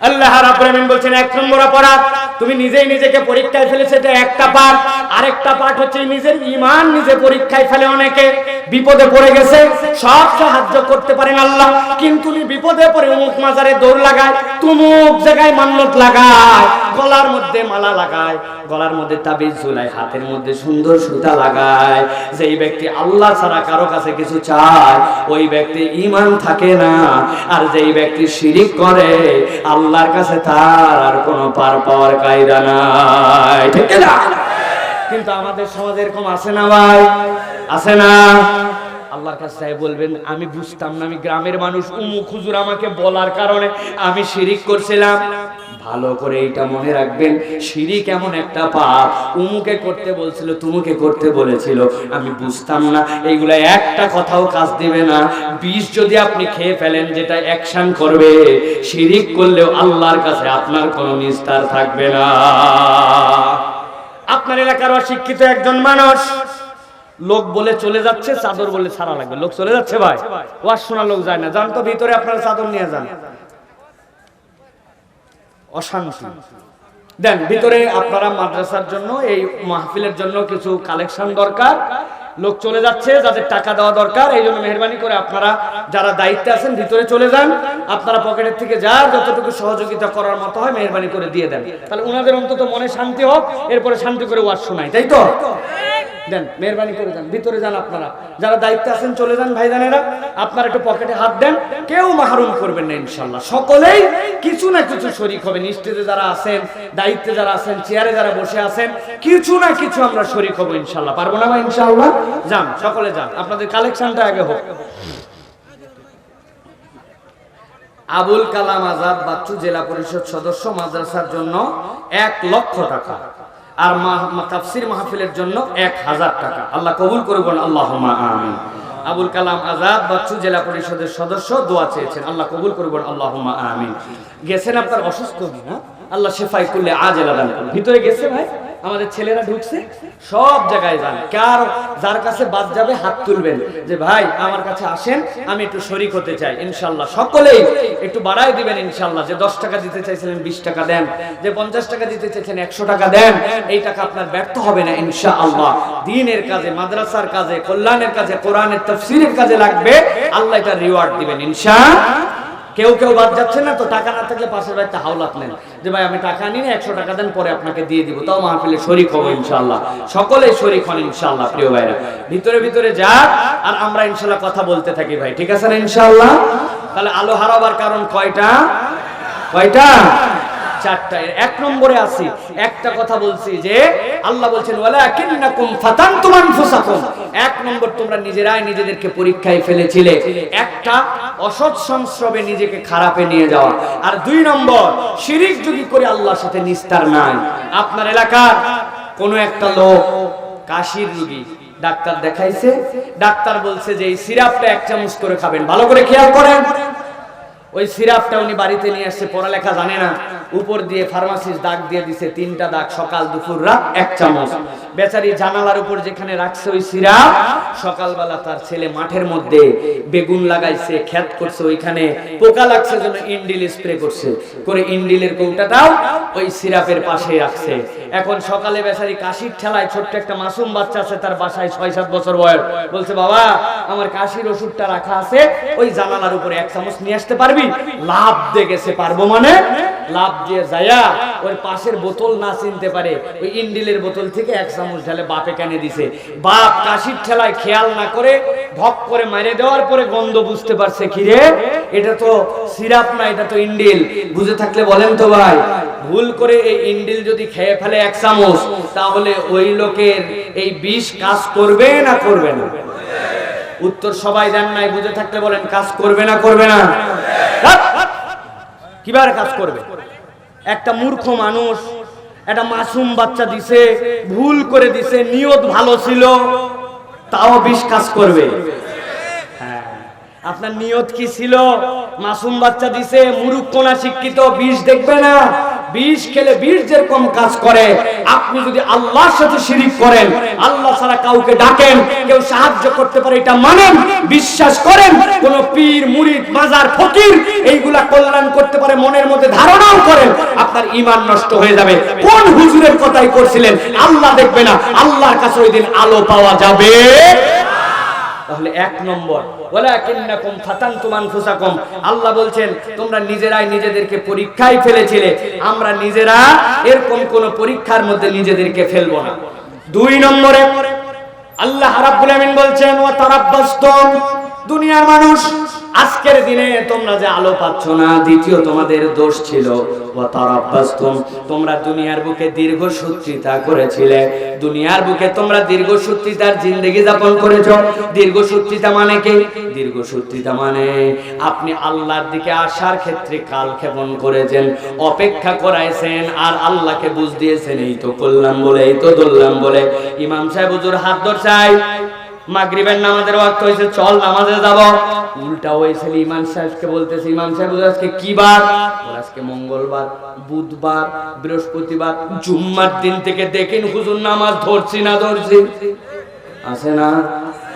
S1: আল্লাহ রাব্বুল আলামিন বলছেন 1 নম্বর অপরাধ তুমি নিজেই নিজেকে পরীক্ষায় ফেলেছো, এটা একটা পার্ট। আরেকটা পার্ট হচ্ছে নিজের ঈমান নিজে পরীক্ষায় ফেলে। অনেকে বিপদে পড়ে গেছে, সব সাহায্য করতে পারেন আল্লাহ, কিন্তু বিপদে পড়ে অমুক মাজারে দৌড় লাগায়, তুমুক জায়গায় মান্নত লাগায়, গলার মধ্যে মালা লাগায়, গলার মধ্যে তাবিজ ঝুলায়, হাতের মধ্যে সুন্দর সুতা লাগায়। যেই ব্যক্তি আল্লাহ ছাড়া কারো কাছে কিছু চায় ওই ব্যক্তি ঈমান থাকে না। আর যেই ব্যক্তি শিরিক করে আল্লাহর কাছে তার আর কোনো পার পাওয়ার কায়দা নাই, ঠিক না? কিন্তু আমাদের সমাজে এরকম আছে না ভাই? আছে না? আল্লাহর কাছে বলবেন আমি বুঝতাম না, আমি গ্রামের মানুষ, উমুক হুজুর আমাকে বলার কারণে আমি শিরিক করছিলাম। ভালো করে এটা মনে রাখবেন, শিরিক এমন একটা পাপ, উমুকে করতে বলছিল, তুমুকে করতে বলেছিল, আমি বুঝতাম না। এইগুলা একটা কথাও কাজ দিবে না। বিষ যদি আপনি খেয়ে ফেলেন যেটা অ্যাকশন করবে, শিরিক করলেও আল্লাহর কাছে আপনার কোনো নিস্তার থাকবে না। আপনার এলাকার অশিক্ষিত একজন মানুষ, লোক বলে চলে যাচ্ছে, চাদর বলে ছাড়া লাগবে। লোক চলে যাচ্ছে ভাই, ওয়াজ শোনা লোক যায় না, যান তো ভিতরে আপনারা চাদর নিয়ে যান। অশান্তি দেন ভিতরে। আপনারা মাদ্রাসার জন্য এই মাহফিলের জন্য কিছু কালেকশন দরকার, লোক চলে যাচ্ছে, যাদের টাকা দেওয়া দরকার, এই জন্য মেহেরবানি করে আপনারা যারা দায়িত্বে আছেন ভিতরে চলে যান। আপনারা পকেটের থেকে যার যতটুকু সহযোগিতা করার মতো হয় মেহেরবানি করে দিয়ে দেন, তাহলে ওনাদের অন্তত মনে শান্তি হোক, এরপরে শান্তি করে ওয়াজ শোনাই, তাই তো? দেন, মেহেরবানি করে যান, ভিতরে যান। আপনারা যারা দায়িত্বে আছেন চলে যান। ভাইজানেরা আপনারা একটু পকেটে হাত দেন, কেউ মাহরুম করবেন না ইনশাআল্লাহ। সকলেই কিছু না কিছু শরীক হবেন। স্টেজে যারা আছেন, দায়িত্বে যারা আছেন, চেয়ারে যারা বসে আছেন, কিছু না কিছু আমরা শরীক হব ইনশাআল্লাহ। পারবো না ভাই? ইনশাআল্লাহ যান, সকলে যান, আপনাদের কালেকশনটা আগে হোক। আবুল কালাম আজাদ বাচ্চু জেলা পরিষদ সদস্য, মাদ্রাসার জন্য 1 লক্ষ টাকা, আর তাফসীর মাহফিলের জন্য 1000 টাকা। আল্লাহ কবুল করুন, আল্লাহুম্মা আমিন। আবুল কালাম আজাদ বাচ্চু জেলা পরিষদের সদস্য দোয়া চেয়েছেন, আল্লাহ কবুল করুন, আল্লাহুম্মা আমিন। গেছেন আপনার অসুস্থ না, আল্লাহ শেফাই করলে আজেলা দান করুন। ভিতরে গেছে ভাই, আমাদের ছেলেরা ঢুকছে, সব জায়গায় যান। কার যার কাছে বাদ যাবে হাত তুলবেন যে ভাই আমার কাছে আসেন, আমি একটু শরীক হতে চাই। ইনশাআল্লাহ সকলেই একটু বাড়াই দিবেন ইনশাআল্লাহ। যে 10 টাকা দিতে চাইছিলেন 20 টাকা দেন, যে 50 টাকা দিতে চাইছেন 100 টাকা দেন। এই টাকা আপনার ব্যর্থ হবে না ইনশাআল্লাহ। দ্বীনের কাজে, মাদ্রাসার কাজে, কল্যাণের কাজে, কোরআনের তাফসীরের কাজে লাগবে, আল্লাহ এটা রিওয়ার্ড দিবেন ইনশাআল্লাহ। কেউ কেউ বাদ যাচ্ছে না তো, টাকা না থাকলে পাশের বাড়িতে হাওলাত নেন যে ভাই আমি টাকা নিয়ে 100 টাকা দেন, পরে আপনাকে দিয়ে দিব, তাও মাহফিলে শরীক হবো ইনশাআল্লাহ। সকলেই শরীক হন ইনশাআল্লাহ। প্রিয় ভাইরা ভিতরে ভিতরে যাক, আর আমরা ইনশাআল্লাহ কথা বলতে থাকি ভাই, ঠিক আছে না ইনশাআল্লাহ? তাহলে আলো হারাবার কারণ কয়টা? 4টা। 1 নম্বরে আছি, একটা কথা বলছি যে আল্লাহ বলছেন ওয়ালাকিন্নাকুম ফাতানতুম আনফুসাকুম। 1 নম্বর তোমরা নিজেরাই নিজেদেরকে পরীক্ষায় ফেলেছিলে, একটা অসৎ সংস্রবে নিজেকে খারাপে নিয়ে যাওয়া। আর 2 নম্বর শিরিক যদি করে আল্লাহর সাথে নিস্তার নাই। আপনার এলাকার কোনো একটা লোক কাশির রোগী, ডাক্তার দেখাইছে, ডাক্তার বলছে যে এই সিরাপটা 1 চামচ করে খাবেন। ভালো করে খেয়াল করেন, ওই সিরাপটা উনি বাড়িতে নিয়ে আসছে, পড়ালেখা জানে না, উপর দিয়ে ফার্মাসিস্ট দাগ দিয়ে দিছে 3টা দাগ, সকাল দুপুর রাত 1 চামচ। বেচারি জানালার উপর যেখানে রাখছে ওই সিরাপ, সকালবেলা তার ছেলে মাঠের মধ্যে বেগুন লাগাইছে, ক্ষেত করছে, ওইখানে পোকা লাগছে জন্য ইন্ডিল স্প্রে করছে, করে ইন্ডিলের কৌটাটাও ওই সিরাপের পাশে রাখছে। এখন সকালে বেচারি কাশির ঠেলায়, ছোট্ট একটা মাসুম বাচ্চা আছে তার বাসায় 6-7 বছর বয়স, বলছে বাবা আমার কাশির ওষুধটা রাখা আছে, ওই জানালার উপরে 1 চামচ নিয়ে আসতে পারবি? লাভ দিয়ে গেছে, পারবো মানে লাভ দিয়ে যায়া ওই পাশের বোতল না চিনতে পারে ওই ইন্ডিলের বোতল থেকে 1 চামচ ঢালে বাপে কানে দিছে। বাপ কাশির ঠেলায় খেয়াল না করে ভক করে মাইরে দেওয়ার পরে গন্ধ বুঝতে পারছে, কিরে এটা তো সিরাপ না, এটা তো ইন্ডিল। বুঝে থাকলে বলেন তো ভাই, ভুল করে এই ইন্ডিল যদি খেয়ে ফেলে 1 চামচ, তাহলে ওই লোকের এই বিষ কাজ করবে না করবে না? উত্তর সবাই দেন নাই, বুঝে থাকলে বলেন কাজ করবে না করবে না? কিভাবে কাজ করবে? একটা মূর্খ মানুষ একটা মাসুম বাচ্চা দিছে, ভুল করে দিছে, নিয়ত ভালো ছিল, তাও 20 কাজ করবে। হ্যাঁ, আপনার নিয়ত কি ছিল? মাসুম বাচ্চা দিছে, মুরুক্ষ না শিক্ষিত, 20 দেখবে না। 20 খেলে 20 যেরকম কাজ করে, আপনি যদি আল্লাহর সাথে শিরিক করেন, আল্লাহ ছাড়া কাউকে ডাকেন, কেউ সাহায্য করতে পারে এটা মানেন, বিশ্বাস করেন, কোন পীর মুরিদ মাজার ফকির এইগুলা কল্যাণ করতে পারে মনের মধ্যে ধারণাও করেন, আপনার ঈমান নষ্ট হয়ে যাবে। কোন হুজুরের কথাই করছিলেন? আল্লাহ দেখবে না, আল্লাহর কাছে ওই দিন আলো পাওয়া যাবে। তাহলে 1 নম্বর, ওয়ালাকিন্নাকুম ফাতানতুম আনফুসাকুম, আল্লাহ বলছেন তোমরা নিজেরাই নিজেদেরকে পরীক্ষায় ফেলেছিলে, আমরা নিজেরা এরকম কোন পরীক্ষার মধ্যে নিজেদেরকে ফেলবো না। 2 নম্বরে আল্লাহ রাব্বুল আমিন বলছেন ওয়া তারাব্বাসতুম, দুনিয়ার মানুষ আজকের দিনে তোমরা যে আলো পাচ্ছ না, দ্বিতীয় তোমাদের দোষ ছিল ওয়া তারাব্বাসতুম, তোমরা দুনিয়ার বুকে দীর্ঘসূত্রিতা করেছিলে, দুনিয়ার বুকে তোমরা দীর্ঘসূত্রিতার জিন্দেগি যাপন করেছো। দীর্ঘসূত্রিতা মানে কি? দীর্ঘসূত্রিতা মানে আপনি আল্লাহর দিকে আসার ক্ষেত্রে কালক্ষেপণ করেছেন, অপেক্ষা করাইছেন, আর আল্লাহকে বুঝ দিয়েছেন এই তো করলাম বলে, এই তো ধরলাম বলে। ইমাম সাহেব হুজুর হাত ধরছাই, মাগরিবের নামাজের ওয়াক্ত হয়েছে, চল নামাজে যাব, উল্টা হয়েছে ইমাম সাহেবকে বলতেছে, ইমাম সাহেব আজকে কি বার? আজকে মঙ্গলবার, বুধবার, বৃহস্পতিবার, জুম্মার দিন থেকে দেখেন হুজুর নামাজ ধরছি না ধরছি আছে না।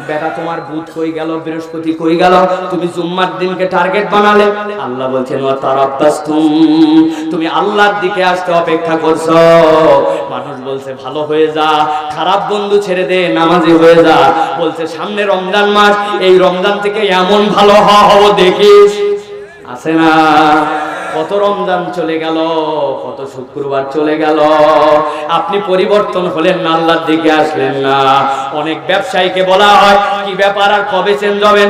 S1: বেটা তোমার বুধ কই গেল, বৃহস্পতি কই গেল, তুমি জুম্মার দিনকে টার্গেট বানালে। আল্লাহ বলছেন ওয়া তারাব্বাসতুম, তুমি আল্লাহর দিকে আসতে অপেক্ষা করছো। মানুষ বলছে ভালো হয়ে যা, খারাপ বন্ধু ছেড়ে দে, নামাজি হয়ে যা। বলছে সামনে রমজান মাস, এই রমজান থেকে এমন ভালো হব দেখিস। আছে না? কত রমজান চলে গেল, কত শুক্রবার চলে গেল, আপনি পরিবর্তন হলেন না, আল্লাহর দিকে আসলেন না। অনেক ব্যবসায়ীকে বলা হয় কি ব্যাপার, আর কবে চেঞ্জ হবেন?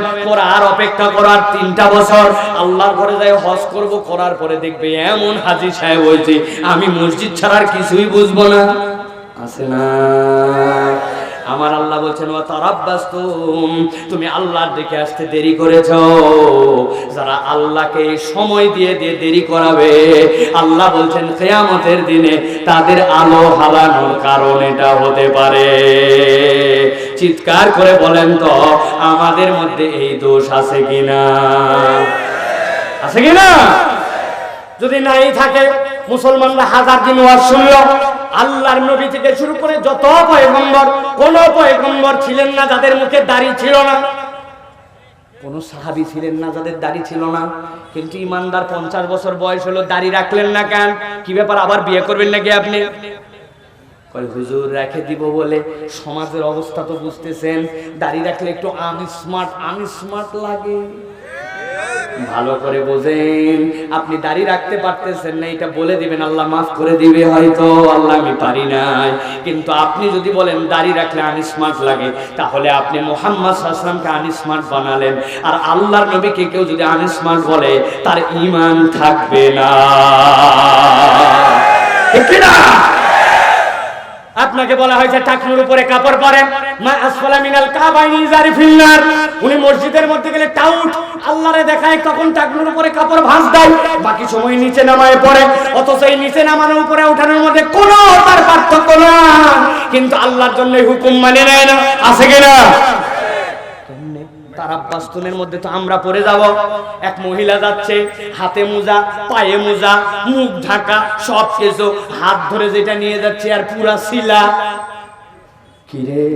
S1: আর অপেক্ষা করার 3টা বছর, আল্লাহর ঘরে যাই হজ করব, করার পরে দেখবে এমন হাজী সাহেব হয়েছে আমি মসজিদ ছাড়ার কিছুই বুঝবো না। আছে না? আমার আল্লাহ বলছেন ওয়া তারাব্বাসতুম, তুমি আল্লাহর দিকে আসতে দেরি করেছো। যারা আল্লাহকে সময় দিয়ে দিয়ে দেরি করাবে, আল্লাহ বলছেন কিয়ামতের দিনে তাদের আলো হারানোর কারণ এটা হতে পারে। চিৎকার করে বলেন তো আমাদের মধ্যে এই দোষ আছে কিনা? আছে কিনা? যদি নাই থাকে, মুসলমানরা 1000 দিন ওয়াজ শুনলো, আল্লাহর নবী থেকে শুরু করে যত পয়গম্বর, কোন পয়গম্বর ছিলেন না যাদের মুখে দাড়ি ছিল না, কোন সাহাবী ছিলেন না যাদের দাড়ি ছিল না। কিন্তু ইমানদার 50 বছর বয়স হলো, দাড়ি রাখলেন না কেন? কি ব্যাপার, আবার বিয়ে করবেন নাকি আপনি? কয় হুজুর রেখে দিব বলে। সমাজের অবস্থা তো বুঝতেছেন, দাড়ি রাখলে একটু আনস্মার্ট লাগে। ভালো করে বোঝেন, আপনি দাড়ি রাখতে পারতেছেন না, এটা বলে দিবেন, আল্লাহ মাফ করে দিবে হয়তো, আল্লাহ আমি পারি নাই। কিন্তু আপনি যদি বলেন দাড়ি রাখলে আনস্মার্ট লাগে, তাহলে আপনি মুহাম্মদ সাল্লাল্লাহু আলাইহি ওয়াসাল্লামকে আনস্মার্ট বানালেন। আর আল্লাহর নবীকে কেউ যদি আনস্মার্ট বলে, তার ঈমান থাকবে না। ঠিক না? আপনাকে বলা হয়েছে টাকনুর উপরে কাপড় পরেন, মা আসফালা মিনাল কাবাইনি ইজারি ফিন্নার। উনি মসজিদের মধ্যে গেলে টাউট আল্লাহরে দেখায়, তখন টাকনুর উপরে কাপড় ভাঁজ দেয়, বাকি সময় নিচে নামায় পড়ে। অথচ এই নিচে নামানোর উপরে ওঠানোর মধ্যে কোনো তার পার্থক্য না, কিন্তু আল্লাহর জন্য হুকুম মানে নেয় না। আছে কিনা? তারাব্বাসতুনের মধ্যে তো আমরা পড়ে যাব। এক মহিলা যাচ্ছে, হাতে মোজা, পায়ে মোজা, মুখ ঢাকা, সব কিছু, হাত ধরে যেটা নিয়ে যাচ্ছে আর পুরা শিলা। কিরে,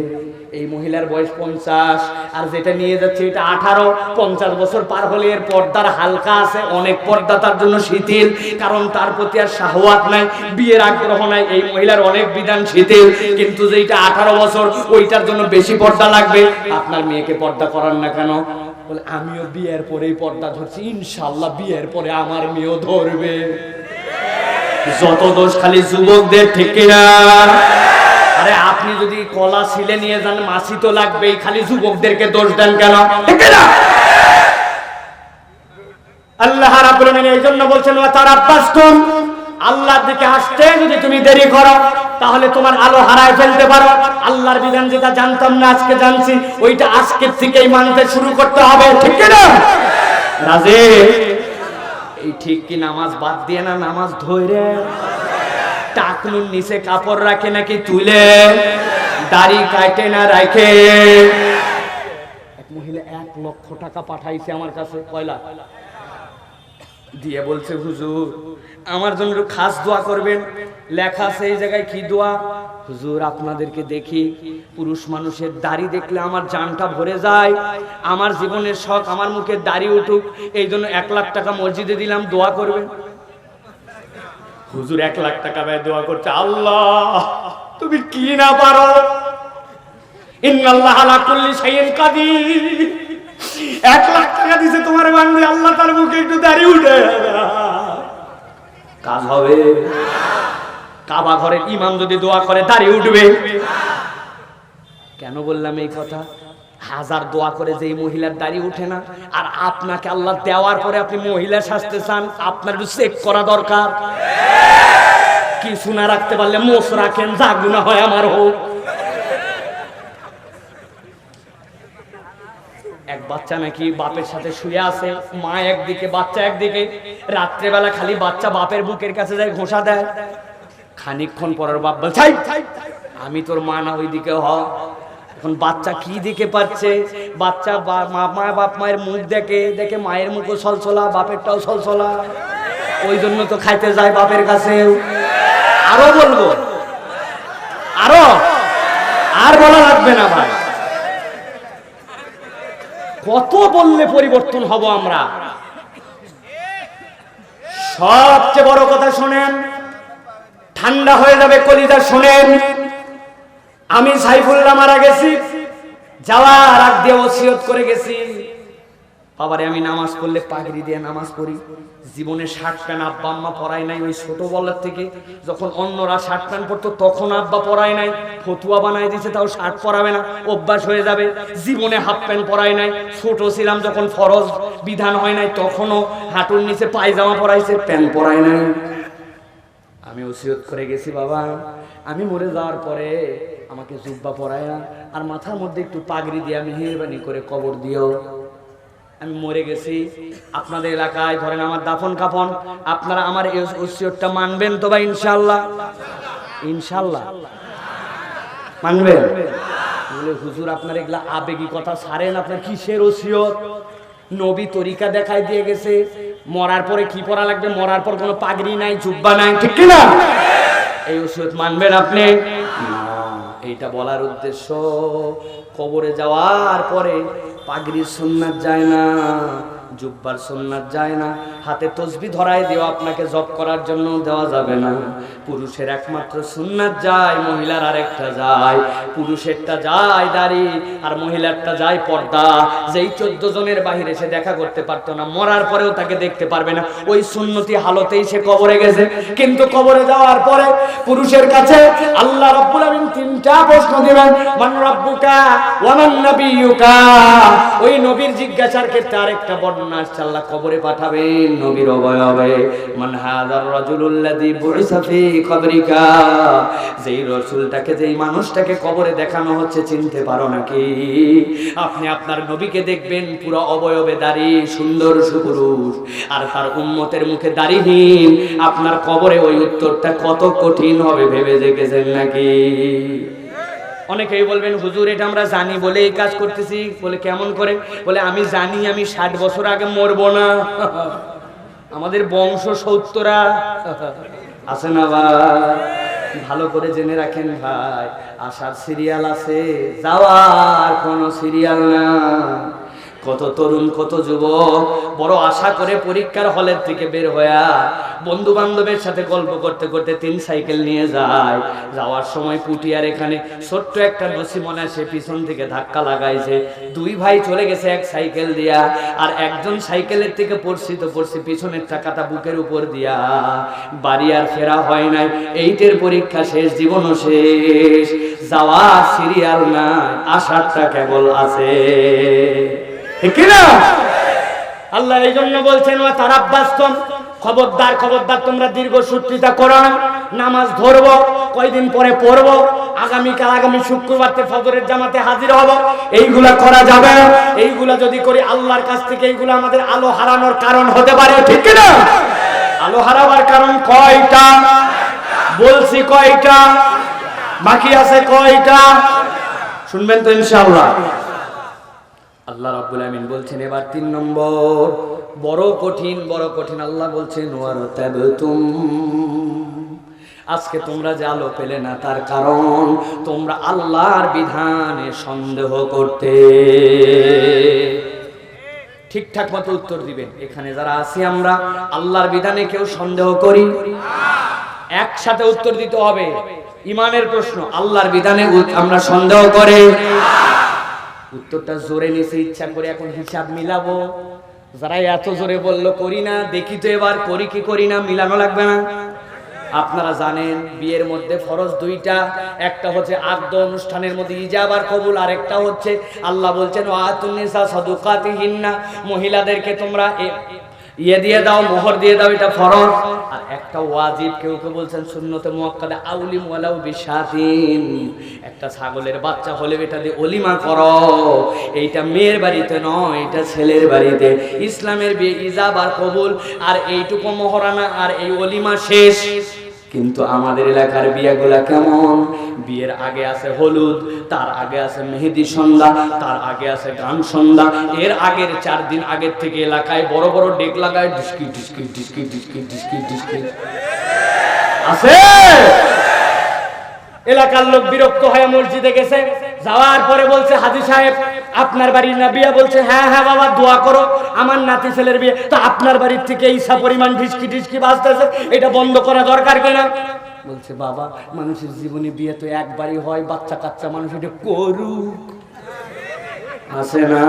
S1: এই মহিলার বয়স 50, আর যেটা নিয়ে যাচ্ছে এটা 18। 50 বছর পার হলে এর পর্দার হালকা আছে, অনেক পর্দা তার জন্য শিথিল, কারণ তার প্রতি আর শাহওয়াত নাই, বিয়ের আগ্রহ নাই। এই মহিলার অনেক বিধান শিথিল, কিন্তু যেটা 18 বছর ওইটার জন্য বেশি পর্দা লাগবে। আপনার মেয়েকে পর্দা করান না কেন? বলে আমিও বিয়ের পরেই পর্দা ধরছি, ইনশাআল্লাহ বিয়ের পরে আমার মেয়েও ধরবে। যত দোষ খালি যুবকদের, ঠিক কিনা? আরে আপনি যদি কলা ছিলে নিয়ে যান, মাছি তো লাগবেই, খালি যুবকদেরকে দোষ দেন কেন? ঠিক না? আল্লাহ রাব্বুল আমিন এই জন্য বলছেন ওয়া তারাব্বাসতুম, আল্লাহর দিকে আসতে যদি তুমি দেরি করো, তাহলে তোমার আলো হারায় ফেলতে পারো। আল্লাহর বিধান যেটা জানতাম না আজকে জানছি, ওইটা আজকের থেকেই মানতে শুরু করতে হবে। ঠিক না? রাজি? এই ঠিক কি নামাজ বাদ দিয়ে না, নামাজ ধরে টাকনুর নিচে কাপড় রাখে নাকি তুলে? দাড়ি কাটে না রাখে। এক মহিলা 1 লক্ষ টাকা পাঠাইছে আমার কাছে, কয়লা দিয়ে বলছে হুজুর আমার জন্য খাস দোয়া করবেন। লেখা আছে এই জায়গায় কি দোয়া, হুজুর আপনাদেরকে দেখি পুরুষ মানুষের দাড়ি দেখলে আমার জানটা ভরে যায়, আমার জীবনের শখ আমার মুখে দাড়ি উঠুক, এই জন্য 1 লাখ টাকা মসজিদে দিলাম, দোয়া করবেন। হুজুর 1 লাখ টাকা ব্যয় দোয়া করছে, আল্লাহ তুমি কি না পারো, ইন্নাল্লাহ আলা কুল্লি শাইইন কাদির। 1 লাখ টাকা দিছে তোমার বান্দি, আল্লাহ তার মুখে একটু দাড়ি উঠে কাজ হবে? কাবা ঘরের ইমাম যদি দোয়া করে দাড়ি উঠবে? কেন বললাম এই কথা? 1000 দোয়া করে যেই মহিলার দাড়ি উঠে না, আর আপনাকে আল্লাহ দেওয়ার পরে আপনি মহিলা সাজতে চান, আপনার একটু চেক করা দরকার। কিছু না রাখতে পারলে মোষ রাখেন, যা গুনাহ হয় আমার হোক। এক বাচ্চা নাকি বাপের সাথে শুয়ে আছে, মা একদিকে বাচ্চা একদিকে, রাত্রেবেলা খালি বাচ্চা বাপের বুকের কাছে যায় ঘোষা দেয়। খানিকক্ষণ পরের বাপ বলছে আমি তোর মা না, ওইদিকে হ। এখন বাচ্চা কি দিকে পাচ্ছে, বাচ্চা বাপ মায়ের মুখ দেখে দেখে, মায়ের মুখও ছলছলা বাপেরটাও ছলছলা, ওই জন্য তো খাইতে যায় বাপের কাছে। আরো বলবো, আরো আর বলা লাগবে না ভাই, কত বললে পরিবর্তন হব আমরা। সবচেয়ে বড় কথা শোনেন, ঠান্ডা হয়ে যাবে কলিজা, শোনেন। আমি সাইফুল্লাহ মারা গেছি, যাওয়ার আগ দিয়ে ওসিয়ত করে গেছি, বাবারে আমি নামাজ পড়লে পাগড়ি দিয়ে নামাজ পড়ি। জীবনে শার্ট প্যান্ট আব্বা আম্মা পরায় নাই, ওই ছোটবেলার থেকে যখন অন্যরা শার্ট প্যান্ট পরতো তখন আব্বা পরায় নাই, ফতুয়া বানায় দিয়েছে তাও শার্ট পরাবে না, অভ্যাস হয়ে যাবে। জীবনে হাফ প্যান্ট পরায় নাই, ছোট ছিলাম যখন ফরজ বিধান হয় নাই তখনও হাঁটুর নিচে পায়জামা পরাইছে, প্যান্ট পরায় নাই। আমি ওসিয়ত করে গেছি, বাবা আমি মরে যাওয়ার পরে আমাকে জুব্বা পরায়া আর মাথার মধ্যে একটু পাগড়ি দিয়ে মেহেরবানি করে কবর দিও। আমি মরে গেছি, আপনাদের এলাকায় ধরেন আমার দাফন কাফন, আপনারা আমার এই ওসিয়তটা মানবেন তো ভাই? ইনশাআল্লাহ, ইনশাআল্লাহ মানবেন? বলে হুজুর আপনার এগুলা আবেগী কথা ছাড়েন, আপনার কিসের ওসিয়ত? নবী তরিকা দেখাই দিয়ে গেছে, মরার পরে কি পরা লাগবে, মরার পর কোনো পাগড়ি নাই, জুব্বা নাই, ঠিক কি না? এই ওসিয়ত মানবেন আপনি? না, এইটা বলার উদ্দেশ্য কবরে যাওয়ার পরে পাগড়ির সুন্নাত যায় না, জুব্বার সুন্নাত যায় না, হাতে তসবিহ ধরায় দেওয়া আপনাকে জব করার জন্য দেওয়া যাবে না। পুরুষের একমাত্র সুন্নাত যায়, মহিলার আরেকটা যায়। পুরুষেরটা যায় দাড়ি আর মহিলারটা যায় পর্দা। যেই 14 জনের বাহিরে সে দেখা করতে পারতো না, মরার পরেও তাকে দেখতে পারবে না, ওই সুন্নতি হালতেই সে কবরে গেছে। কিন্তু কবরে যাওয়ার পরে পুরুষের কাছে আল্লাহ রাব্বুল আলামিন 3টা প্রশ্ন দিবেন, মান রাব্বুকা ওয়া মান নাবিয়ুকা। ওই নবীর জিজ্ঞাসার ক্ষেত্রে আরেকটা বর্ণনা আসছে, আল্লাহ কবরে পাঠাবেন নবীর অবয়বে, মান হাযার রাজুলুল্লাযী বুইসা ফি কবরিকা। যেই রাসূলটাকে, যেই মানুষটাকে কবরে দেখানো হচ্ছে চিনতে পারো নাকি? আপনি আপনার নবীকে দেখবেন পুরো অবয়বে দাড়ি, সুন্দর সুপুরুষ, আর তার উম্মতের মুখে দাড়িহীন। আপনার কবরে ওই উত্তরটা কত কঠিন হবে ভেবে দেখেছেন নাকি? অনেকেই বলবেন হুজুর এটা আমরা জানি বলে এই কাজ করতেছি। বলে কেমন করে? বলে আমি জানি আমি 60 বছর আগে মরবো না, আমাদের বংশ 70 আছে না ভাই? ভালো করে জেনে রাখেন ভাই, আসার সিরিয়াল আছে, যাওয়ার কোনো সিরিয়াল না। কত তরুণ কত যুবক বড় আশা করে পরীক্ষার হলের থেকে বের হইয়া বন্ধু বান্ধবের সাথে গল্প করতে করতে 3 সাইকেল নিয়ে যায়। যাওয়ার সময় পুটিয়ার এখানে ছোট্ট একটা নসিমনা, সে পিছন থেকে ধাক্কা লাগাইছে। 2 ভাই চলে গেছে এক সাইকেল দিয়া, আর একজন সাইকেলের থেকে পড়ছি তো পড়ছি, পিছনের চাকাটা বুকের উপর দিয়া। বাড়ি আর ফেরা হয় নাই, 8-এর পরীক্ষা শেষ, জীবনও শেষ। যাওয়ার সিরিয়াল নাই, আশাটা কেবল আছে, ঠিক না? আল্লাহ এই জন্য বলছেন ওয়া তারাব্বাসতুম, খবরদার খবরদার তোমরা দীর্ঘসূত্রিতা করো না। নামাজ ধরবো, কয়দিন পরে পড়বো, আগামীকাল আগামী শুক্রবারতে ফজরের জামাতে হাজির হব, এইগুলা করা যাবে না। এইগুলা যদি করি আল্লাহর কাছ থেকে এইগুলা আমাদের আলো হারানোর কারণ হতে পারে, ঠিক না? আলো হারাবার কারণ কয়টা বলছি, কয়টা? বাকি আছে কয়টা? শুনবেন তো ইনশাআল্লাহ। আল্লাহ রাব্বুল আমিন বলছেন এবার 3 নম্বর, বড় কঠিন আল্লাহ বলছেন ওয়ারতাবতুম, আজকে তোমরা যে আলো পেলে না তার কারণ তোমরা আল্লাহর বিধানে সন্দেহ করতে। ঠিকঠাক মতো উত্তর দিবেন। এখানে যারা আছি আমরা আল্লাহর বিধানে কেউ সন্দেহ করি? একসাথে উত্তর দিতে হবে। ইমানের প্রশ্ন, আল্লাহর বিধানে আমরা সন্দেহ করে? উত্তরটা জোরে নিচে ইচ্ছা করে এখন হিসাব মিলাবো। যারা এত জোরে বললো করি না, দেখি তো এবার করি কি করি না, মিলানো লাগবে না? আপনারা জানেন বিয়ের মধ্যে ফরজ 2টা, একটা হচ্ছে আকদ অনুষ্ঠানের মধ্যে ইজাব আর কবুল, আর একটা হচ্ছে আল্লাহ বলছেন ওয়াতুন নিসা সাদুকাতিহিন্না, মহিলাদেরকে তোমরা দিয়ে দাও, মোহর দিয়ে দাও, এটা ফরজ। আর একটা ওয়াজিব, কেউ কেউ বলছেন সুন্নতে মুআক্কাদা, আউলিম ওয়ালাউ বিশাতিন, একটা ছাগলের বাচ্চা হলে এটা দিয়ে অলিমা করো। এইটা মেয়ের বাড়িতে নয়, এটা ছেলের বাড়িতে। ইসলামের বিয়ে ইজাব আর কবুল, আর এইটুকু মোহরানা আর এই অলিমা শেষ। কিন্তু আমাদের এলাকার বিয়েগুলা কেমন? বিয়ের আগে আছে হলুদ, তার আগে আছে মেহেদি সন্ধ্যা, তার আগে আছে গান সন্ধ্যা, এর আগের 4 দিন আগের থেকে এলাকায় বড় বড় ডেক লাগায়, ডিস্কি ডিস্কি ডিস্কি ডিস্কি ডিস্কি ডিস্কি আছে। এলাকার লোক বিরক্ত হয়ে মসজিদে গেছে, যাওয়ার পরে বলছে হাজী সাহেব আপনার বাড়ির না বিয়ে? বলছে হ্যাঁ হ্যাঁ বাবা দোয়া করো, আমার নাতি ছেলের বিয়ে। তো আপনার বাড়ির থেকে এইসব পরিমাণ ঢিসকি ঢিসকি বাজতেছে, এটা বন্ধ করা দরকার কিনা? বলছে বাবা মানুষের জীবনে বিয়ে তো একবারই হয়, বাচ্চা কাচ্চা মানুষ এটা করুক, আছে না?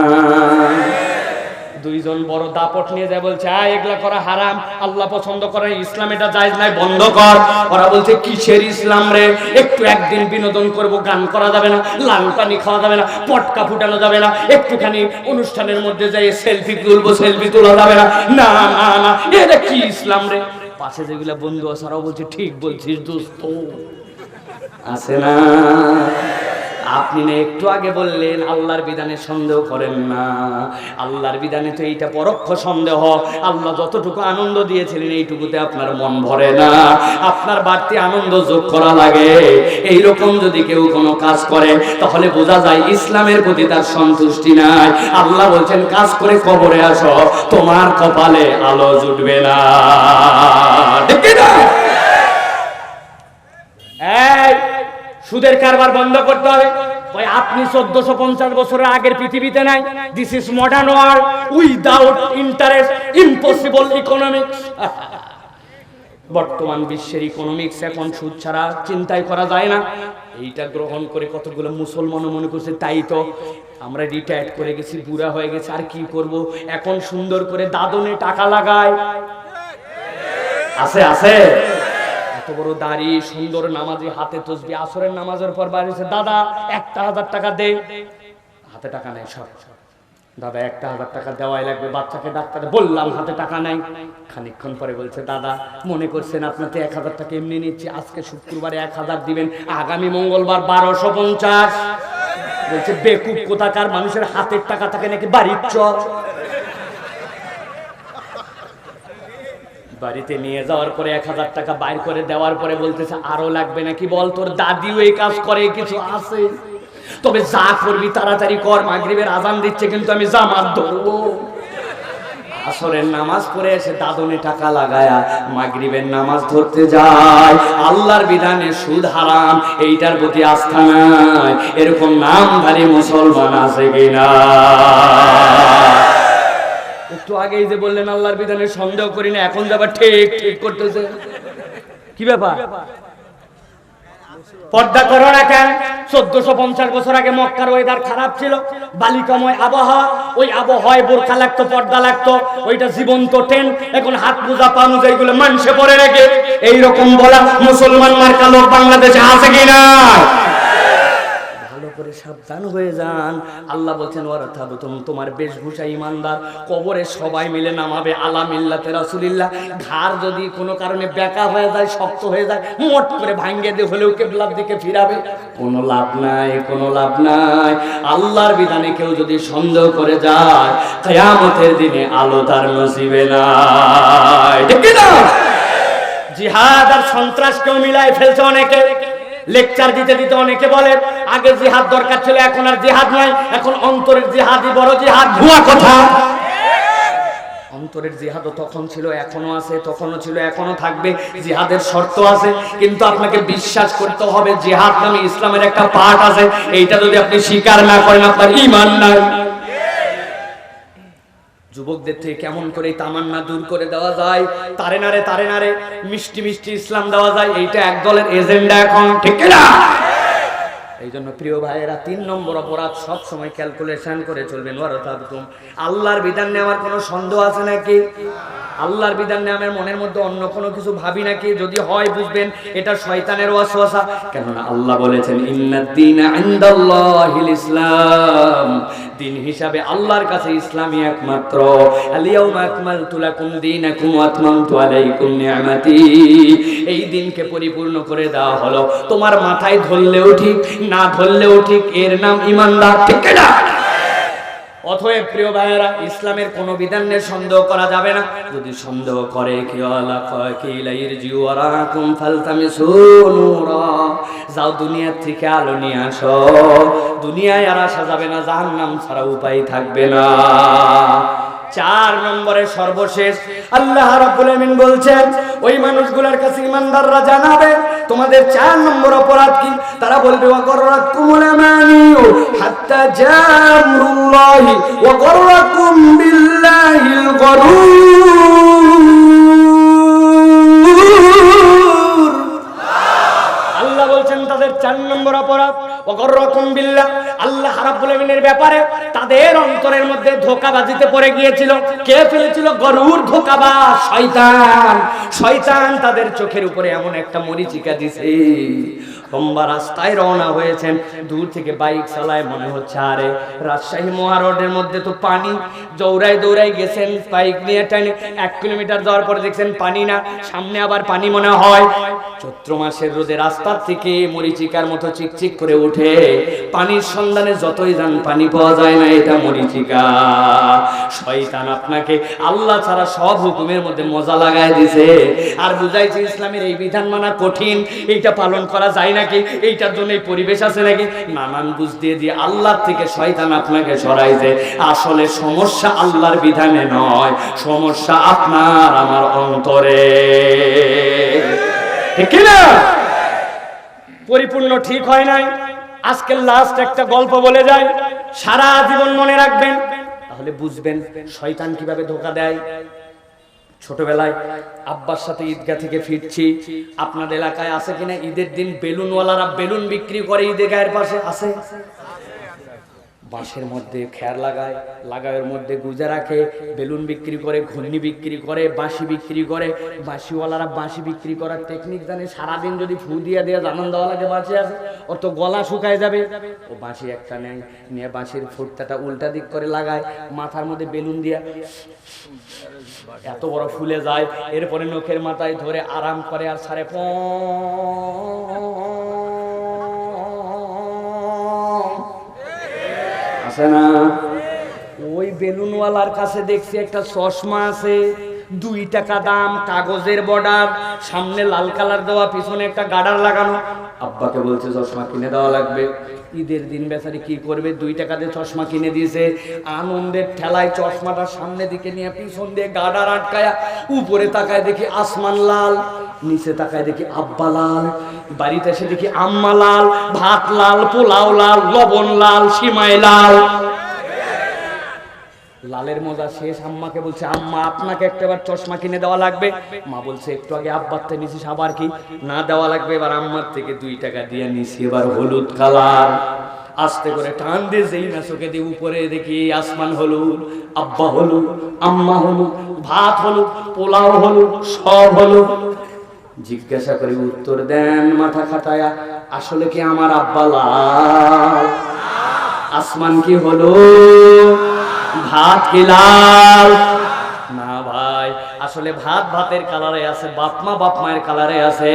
S1: 2 জন বড় দাপট নিয়ে যায়, বলছে এগুলা করা হারাম, আল্লাহ পছন্দ করে, ইসলাম এটা জায়েজ নাই, বন্ধ কর। ওরা বলছে কিসের ইসলাম রে? একটু একদিন বিনোদন করব, গান করা যাবে না, লাল পানি খাওয়া যাবে না, পটকা ফুটানো যাবে না, একটুখানি অনুষ্ঠানের মধ্যে যাই সেলফি তুলবো, সেলফি তোলা যাবে না, না না না, এটা কি ইসলাম রে? পাশে যেগুলা বন্ধু আছে ওরাও বলছে ঠিক বলছিস দোস্ত, আছে না? আপনি না একটু আগে বললেন আল্লাহর বিধানে সন্দেহ করেন না। আল্লাহর বিধানে তো এইটা পরোক্ষ সন্দেহ। আল্লাহ যতটুকু আনন্দ দিয়েছিলেন এইটুকুতে আপনার মন ভরে না, আপনার বাড়তি আনন্দ যোগ করা লাগে। এইরকম যদি কেউ কোনো কাজ করে তাহলে বোঝা যায় ইসলামের প্রতি তার সন্তুষ্টি নাই। আল্লাহ বলছেন কাজ করে কবরে আসো, তোমার কপালে আলো জুটবে না, ঠিক না? এই সুদের কারবার বন্ধ করতে হবে। ওই আপনি 1450 বছরের আগের পৃথিবীতে নাই। This is modern world without interest, impossible economics. বর্তমান বিশ্বের ইকোনমিক্স এখন সুদ ছাড়া চিন্তাই করা যায় না। এইটা গ্রহণ করে কতগুলো মুসলমানও মনে করছে তাই তো আমরা রিটায়ার্ড করে গেছি, বুড়া হয়ে গেছে, আর কি করব, এখন সুন্দর করে দাদনে টাকা লাগায়। আছে আছে এত বড় দাড়ি, সুন্দর নামাজি, হাতে তসবিহ, আসরের নামাজের পর বাড়িছে দাদা 1000 টাকা দে, হাতে টাকা নাই, সব দাদা 1000 টাকা দেওয়াই লাগবে, বাচ্চাকে ডাক্তারে বললাম হাতে টাকা নাই। খানিকক্ষণ পরে বলছে দাদা মনে করছেন আপনাকে 1000 টাকা এমনি নিচ্ছি, আজকে শুক্রবারে 1000 দিবেন, আগামী মঙ্গলবার 1250। বলছে বেকুব কোথাকার, মানুষের হাতের টাকা থাকে নাকি বাড়ির চল। বাড়িতে নিয়ে যাওয়ার পরে 1000 টাকা বাইর করে দেওয়ার পরে বলতেছে আরো লাগবে নাকি, বল তোর দাদিও এই কাজ করে, কিছু আছে, তবে যা করবি তাড়াতাড়ি কর, মাগরিবের আজান দিচ্ছে কিন্তু আমি জামাত ধরবো। আসরের নামাজ পড়ে এসে দাদনে টাকা লাগায়া মাগরিবের নামাজ ধরতে যায়। আল্লাহর বিধানে সুদ হারাম, এইটার প্রতি আস্থা নাই, এরকম নামধারী মুসলমান আছে কিনা? একটু আগেই যে বললেন আল্লাহর বিধানে সন্দেহ করি না, এখন যাবার ঠিক ঠিক করতেছে, কি ব্যাপার? পর্দা করো না কেন? 1450 বছর আগে মক্কার ওয়েদার খারাপ ছিল, বালিকাময় আবহাওয়া, ওই আবহাওয়ায় বোরকা লাগতো, পর্দা লাগতো, ওইটা জীবন্ত টেন। এখন হাত মোজা পা মোজা এগুলো মানুষে পরে রেখে এইরকম বলা মুসলমান মার্কা লোক বাংলাদেশে আছে কিনা? ভালো করে সাবধান হয়ে যান। আল্লাহ বলছেন ওয়ারাতাবতুম, তোমার বেশভূষা ইমানদার, কবরে সবাই মিলে নামাবে আলা মিল্লাতে রাসূলিল্লাহ। ঘাড় যদি কোনো কারণে বেঁকা হয়ে যায়, শক্ত হয়ে যায়, মোট করে ভাঙ্গে দিয়ে হলেও কিবলার দিকে ফিরাবে, কোনো লাভ নাই, কোনো লাভ নাই। আল্লাহর বিধানে কেউ যদি সন্দেহ করে যায়, কিয়ামতের দিনে আলো তার নসিবে নাই, ঠিক না? জিহাদ আর সন্ত্রাস কেউ মিলাই ফেলছে অনেকে। লেকচার দিতে দিতে অনেকে বলে আগে জিহাদ দরকার ছিল, এখন আর জিহাদ নাই, এখন অন্তরের জিহাদই বড় জিহাদ। ভুয়া কথা। অন্তরের জিহাদও তখন ছিল, এখনো আছে, তখনও ছিল, এখনো থাকবে। জিহাদের শর্ত আছে, কিন্তু আপনাকে বিশ্বাস করতে হবে জিহাদ নামে ইসলামের একটা পার্ট আছে। এইটা যদি আপনি স্বীকার না করেন আপনার ঈমান নাই। যুবকদের থেকে কেমন করে তামান্না দূর করে দেওয়া যায়, তারে নারে মিষ্টি মিষ্টি ইসলাম দেওয়া যায়, এইটা এক দলের এজেন্ডা এখন, ঠিক না? এই জন্য প্রিয় ভাইয়েরা, 3 নম্বর অপরাধ সব সময় ক্যালকুলেশন করে চলবেন। ওয়ারাতাবতুম, আল্লাহর বিধান নেওয়ার কোনো সন্দেহ আছে নাকি? আল্লাহর বিধান নেওয়ার মনের মধ্যে অন্য কোনো কিছু ভাবি নাকি? যদি হয় বুঝবেন এটা শয়তানের ওয়াসওয়াসা। কেননা আল্লাহ বলেছেন ইন্নাদ-দীনা ইনদাল্লাহিল ইসলাম, দিন হিসাবে আল্লাহর কাছে ইসলামই একমাত্র। আল-ইয়াউমা আকমালতু লাকুম দীনাকুম ওয়া আতমামতু আলাইকুম নি'মাতি, এই দিনকে পরিপূর্ণ করে দেওয়া হলো। তোমার মাথায় ধরলেও ঠিক, না ধরলেও ঠিক, এর নাম ঈমানদার, ঠিক না? অতএব প্রিয় ভাইয়েরা, ইসলামের কোন বিধান নিয়ে সন্দেহ করা যাবে না। যদি সন্দেহ করে যাও দুনিয়া থেকে আলো নিয়ে আসো, দুনিয়ায় আর আসা যাবে না, জাহান্নাম ছাড়া উপায় থাকবে না। 4 নম্বরে সর্বশেষ আল্লাহ রাব্বুল আমিন বলছেন ওই মানুষগুলোর কাছে ঈমানদাররা জানাবে তোমাদের 4 নম্বর অপরাধ কি। তারা বলবে ওয়াগররাকুমুল আমানিউ হাত্তা জামরুল্লাহি ওয়াগররাকুম বিল্লাহিল গরুর। আল্লাহ বলছেন তাদের 4 নম্বর অপরাধ ওয়াগররাকুম বিল্লাহ, আল্লাহ রাব্বুল আমিনের ব্যাপারে তাদের অন্তরের মধ্যে ধোঁকাবাজিতে পড়ে গিয়েছিল। কে ফেলেছিল? গরুর ধোঁকাবাজ, শয়তান। শয়তান তাদের চোখের উপরে এমন একটা মরিচিকা দিছে, লম্বা রাস্তায় রওনা হয়েছেন, দূর থেকে বাইক চালায়, মনে হচ্ছে আরে রাজশাহী মহারোডের মধ্যে তো পানি, দৌড়াই গেছেন বাইক নিয়ে টানে, 1 কিলোমিটার যাওয়ার পরে দেখছেন পানি না, সামনে আবার পানি মনে হয়। চৈত্র মাসের রোদে রাস্তার থেকে মরিচিকার মতো চিকচিক করে উঠে, পানির সন্ধানে যতই যান পানি পাওয়া যায় না, এটা মরিচিকা। শয়তান আপনাকে আল্লাহ ছাড়া সব হুকুমের মধ্যে মজা লাগায় দিছে, আর বুঝাইছে ইসলামের এই বিধান মানা কঠিন, এইটা পালন করা যায় নাকি, এইটার জন্য এই পরিবেশ আছে নাকি, নানান বুঝ দিয়ে দিয়ে আল্লাহ থেকে শয়তান আপনাকে সরাইছে। আসলে সমস্যা আল্লাহর বিধানে নয়, সমস্যা আপনার আমার অন্তরে, ঠিক না? পরিপূর্ণ ঠিক হয় নাই। আজকের লাস্ট একটা গল্প বলে যায়, সারা জীবন মনে রাখবেন, তাহলে বুঝবেন শয়তান কিভাবে ধোঁকা দেয়। ছোটবেলায় আব্বার সাথে ঈদগাহ থেকে ফিরছি, আপনাদের এলাকায় আছে কিনা ঈদের দিন বেলুনওয়ালারা বেলুন বিক্রি করে ঈদগাহের পাশে? আছে। বাঁশের মধ্যে খের লাগায়, লাগায়ের মধ্যে গুজা রাখে, বেলুন বিক্রি করে, ঘূর্ণি বিক্রি করে, বাঁশি বিক্রি করে। বাঁশিওয়ালারা বাঁশি বিক্রি করার টেকনিক জানে। সারাদিন যদি ফু দিয়ে দিয়ে জানান দেওয়া লাগে বাঁশি আছে, ওর তো গলা শুকায় যাবে। ও বাঁশি একটা নেয়, নিয়ে বাঁশির ফুটটাটা উল্টা দিক করে লাগায়, মাথার মধ্যে বেলুন দিয়া এত বড় ফুলে যায়, এরপরে নখের মাথায় ধরে আরাম করে আর সারে প আছে না। ওই বেলুনওয়ালার কাছে দেখছি একটা চশমা আছে, 2 টাকা দাম, কাগজের বর্ডার, সামনে লাল কালার দেওয়া, পিছনে একটা গার্ডার লাগানো। আব্বাকে বলছে চশমা কিনে দেওয়া লাগবে। ঈদের দিন বেচারি কি করবে, 2 টাকা দিয়ে চশমা কিনে দিয়েছে। আনন্দের ঠেলায় চশমাটা সামনে দিকে নিয়ে পিছন দিয়ে গার্ডার আটকায়া, উপরে তাকায় দেখি আসমান লাল, নিচে তাকায় দেখি আব্বা লাল, বাড়িতে এসে দেখি আম্মা লাল, ভাত লাল, পোলাও লাল, লবণ লাল, সিমাই লাল। লালের মজা শেষ। আম্মাকে বলছে আম্মা আপনাকে একটাবার চশমা কিনে দেওয়া লাগবে। মা বলছে একটু আগে আব্বার থেকে নিছিস, আবার কি না দেওয়া লাগবে? এবার আম্মার থেকে 2 টাকা দিয়ে নিছি, এবার হলুদ কালার। আস্তে করে টান দিয়ে যেই না চোখে দিয়ে উপরে দেখি আসমান হলুদ, আব্বা হলুদ, আম্মা হলুদ, ভাত হলুদ, পোলাও হলুদ, সব হলুদ। জিজ্ঞাসা করে উত্তর দেন মাথা খাটায়া, আসলে কি আমার আব্বা লাল? আসমান কি হলুদ? ভাত কি লাল? না ভাই, আসলে ভাত ভাতের কালারে আছে, বাপমা বাপমায়ের কালারে আছে।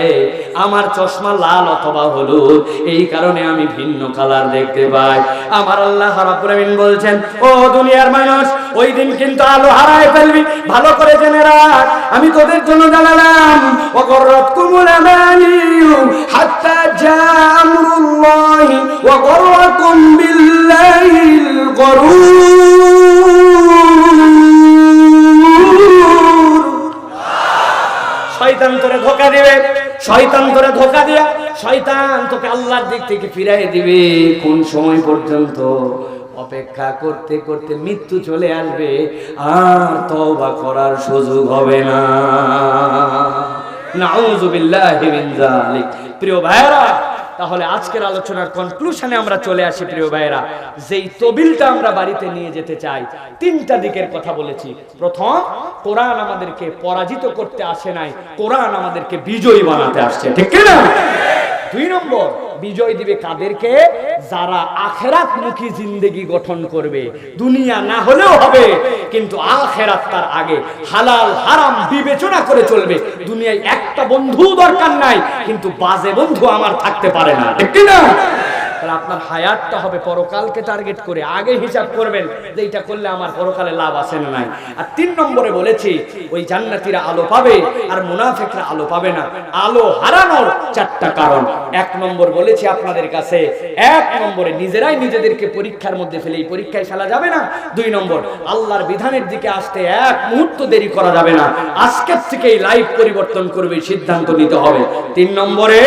S1: আমার চশমা লাল অথবা হলুদ, এই কারণে আমি ভিন্ন কালার দেখতে পাই। আমার আল্লাহ রাব্বুল আমিন বলছেন, ও দুনিয়ার মানুষ, ওই দিন কিন্তু আলো হারায় ফেলবি, ভালো করে জেনে রাখ। আমি তোদের জন্য জানালাম, ওয়াগরাতকুমুল আমানিউ হাত্তা জা আমরুল্লাহি ওয়া গরাকুম বিল্লাহিল গরুর। শয়তান তোরে ধোঁকা দিবে, শয়তান তোরে ধোঁকা দিয়া শয়তান তোকে আল্লাহর দিক থেকে ফিরাই দিবে। কোন সময় পর্যন্ত? অপেক্ষা করতে করতে মৃত্যু চলে আসবে, আর তওবা করার সুযোগ হবে না। নাউযুবিল্লাহি মিন যালিক। প্রিয় ভাইরা, তাহলে আজকের আলোচনার কনক্লুশনে আমরা চলে আসি। প্রিয় ভাইরা, যেই তবিলটা আমরা বাড়িতে নিয়ে যেতে চাই, তিনটা দিকের কথা বলেছি। প্রথম, কোরআন আমাদেরকে পরাজিত করতে আসে নাই, কোরআন আমাদেরকে বিজয়ী বানাতে আসছে, ঠিক কি না? দুই নম্বর, বিজয় দিবে কাদেরকে? যারা আখিরাতমুখী জিন্দেগি গঠন করবে। দুনিয়া না হলেও হবে, কিন্তু আখিরাত তার আগে। হালাল হারাম বিবেচনা করে চলবে। দুনিয়ায় একটা বন্ধু দরকার নাই, কিন্তু বাজে বন্ধু আমার থাকতে পারে না, ঠিক কি না? তাহলে আপনার হায়াতটা হবে পরকালকে টার্গেট করে। আগে হিসাব করবেন যে এটা করলে আমার পরকালে লাভ আছে না নাই। আর তিন নম্বরে বলেছি, ওই জান্নাতীরা আলো পাবে আর মুনাফিকরা আলো পাবে না। আলো হারানোর চারটা কারণ। এক নম্বর বলেছি আপনাদের কাছে, এক নম্বরে নিজেরাই নিজেদেরকে পরীক্ষার মধ্যে ফেলে এই পরীক্ষায় ফেলা যাবে না। দুই নম্বর, আল্লাহর বিধানের দিকে আসতে এক মুহূর্ত দেরি করা যাবে না। আজকের থেকেই লাইফ পরিবর্তন করবে, সিদ্ধান্ত নিতে হবে। তিন নম্বরে,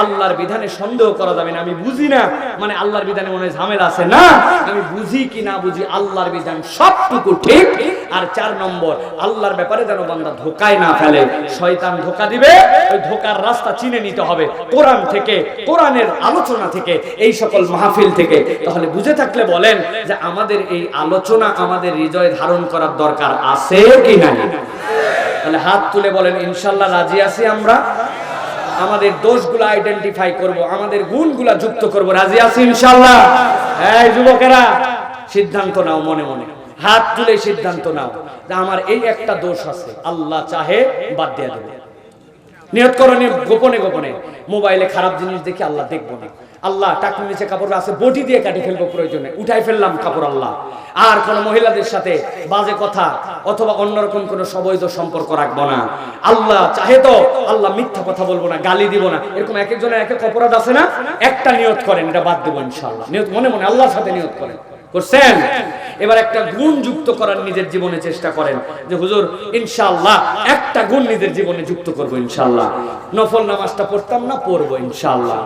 S1: আল্লাহর বিধানে সন্দেহ করা যাবে না। আমি বুঝি না মানে আল্লাহর বিধানে মনে ঝামেলা আছে না, আমি বুঝি কি না বুঝি, আল্লাহর বিধান সবটুকু ঠিক। আর চার নম্বর, আল্লাহর ব্যাপারে যেন বান্দা ধোকায় না ফেলে। শয়তান ধোকা দিবে, ওই ধোকার রাস্তা চিনে নিতে হবে কোরআন থেকে, কোরআনের আলোচনা থেকে, এই সকল মাহফিল থেকে। তাহলে বুঝে থাকলে বলেন যে আমাদের এই আলোচনা আমাদের হৃদয়ে ধারণ করার দরকার আছে কি না? তাহলে হাত তুলে বলেন, ইনশাআল্লাহ রাজি আছি আমরা। আমাদের দোষগুলো আইডেন্টিফাই করব, আমাদের গুণগুলো যুক্ত করব, রাজি আছি ইনশাআল্লাহ। এই যুবকেরা, সিদ্ধান্ত নাও, মনে মনে হাত তুলে সিদ্ধান্ত নাও যে আমার এই একটা দোষ আছে, আল্লাহ চাহে বাদ দিয়ে দেবে। নিয়ত করো, গোপনে গোপনে। মোবাইলে খারাপ জিনিস দেখি আল্লাহ দেখবো না। আল্লাহ টাকুর নিচে কাপড় আছে, বটি দিয়ে কাটি ফেলবো, প্রয়োজনে উঠাই ফেললাম কাপড়। আল্লাহ আর কোন মহিলাদের সাথে বাজে কথা অথবা অন্যরকম কোন সবৈধ সম্পর্ক রাখবো না। আল্লাহ চাহে তো আল্লাহ মিথ্যা কথা বলবো না, গালি দিব না। এরকম এক একজনের এক এক অপরাধ আছে না? একটা নিয়ত করেন, এটা বাদ দেবো ইনশাআল্লাহ। নিয়ত মনে মনে আল্লাহর সাথে নিয়ত করেন, করছেন? এবার একটা গুণ যুক্ত করার নিজের জীবনে চেষ্টা করেন যে হুজুর ইনশাআল্লাহ একটা গুণ নিজের জীবনে যুক্ত করবো ইনশাআল্লাহ। নফল নামাজটা পড়তাম না, পড়বো ইনশাআল্লাহ।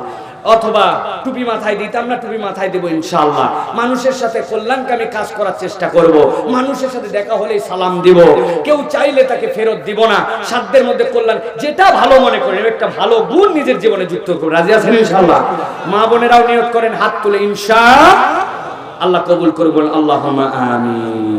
S1: অথবা টুপি মাথায় দিতাম না, টুপি মাথায় দেবো ইনশাআল্লাহ। মানুষের সাথে কল্যাণকামী কাজ করার চেষ্টা করব। মানুষের সাথে দেখা হলেই সালাম দিব, কেউ চাইলে তাকে ফেরত দিব না। সাধ্যের মধ্যে কল্যাণ, যেটা ভালো মনে করেন, একটা ভালো গুণ নিজের জীবনে যুক্ত করবো। রাজি আছেন ইনশাআল্লাহ? মা বোনেরাও নিয়ত করেন, হাত তুলে ইনশাআল্লাহ। আল্লাহ কবুল করবেন, আল্লাহুম্মা আমিন।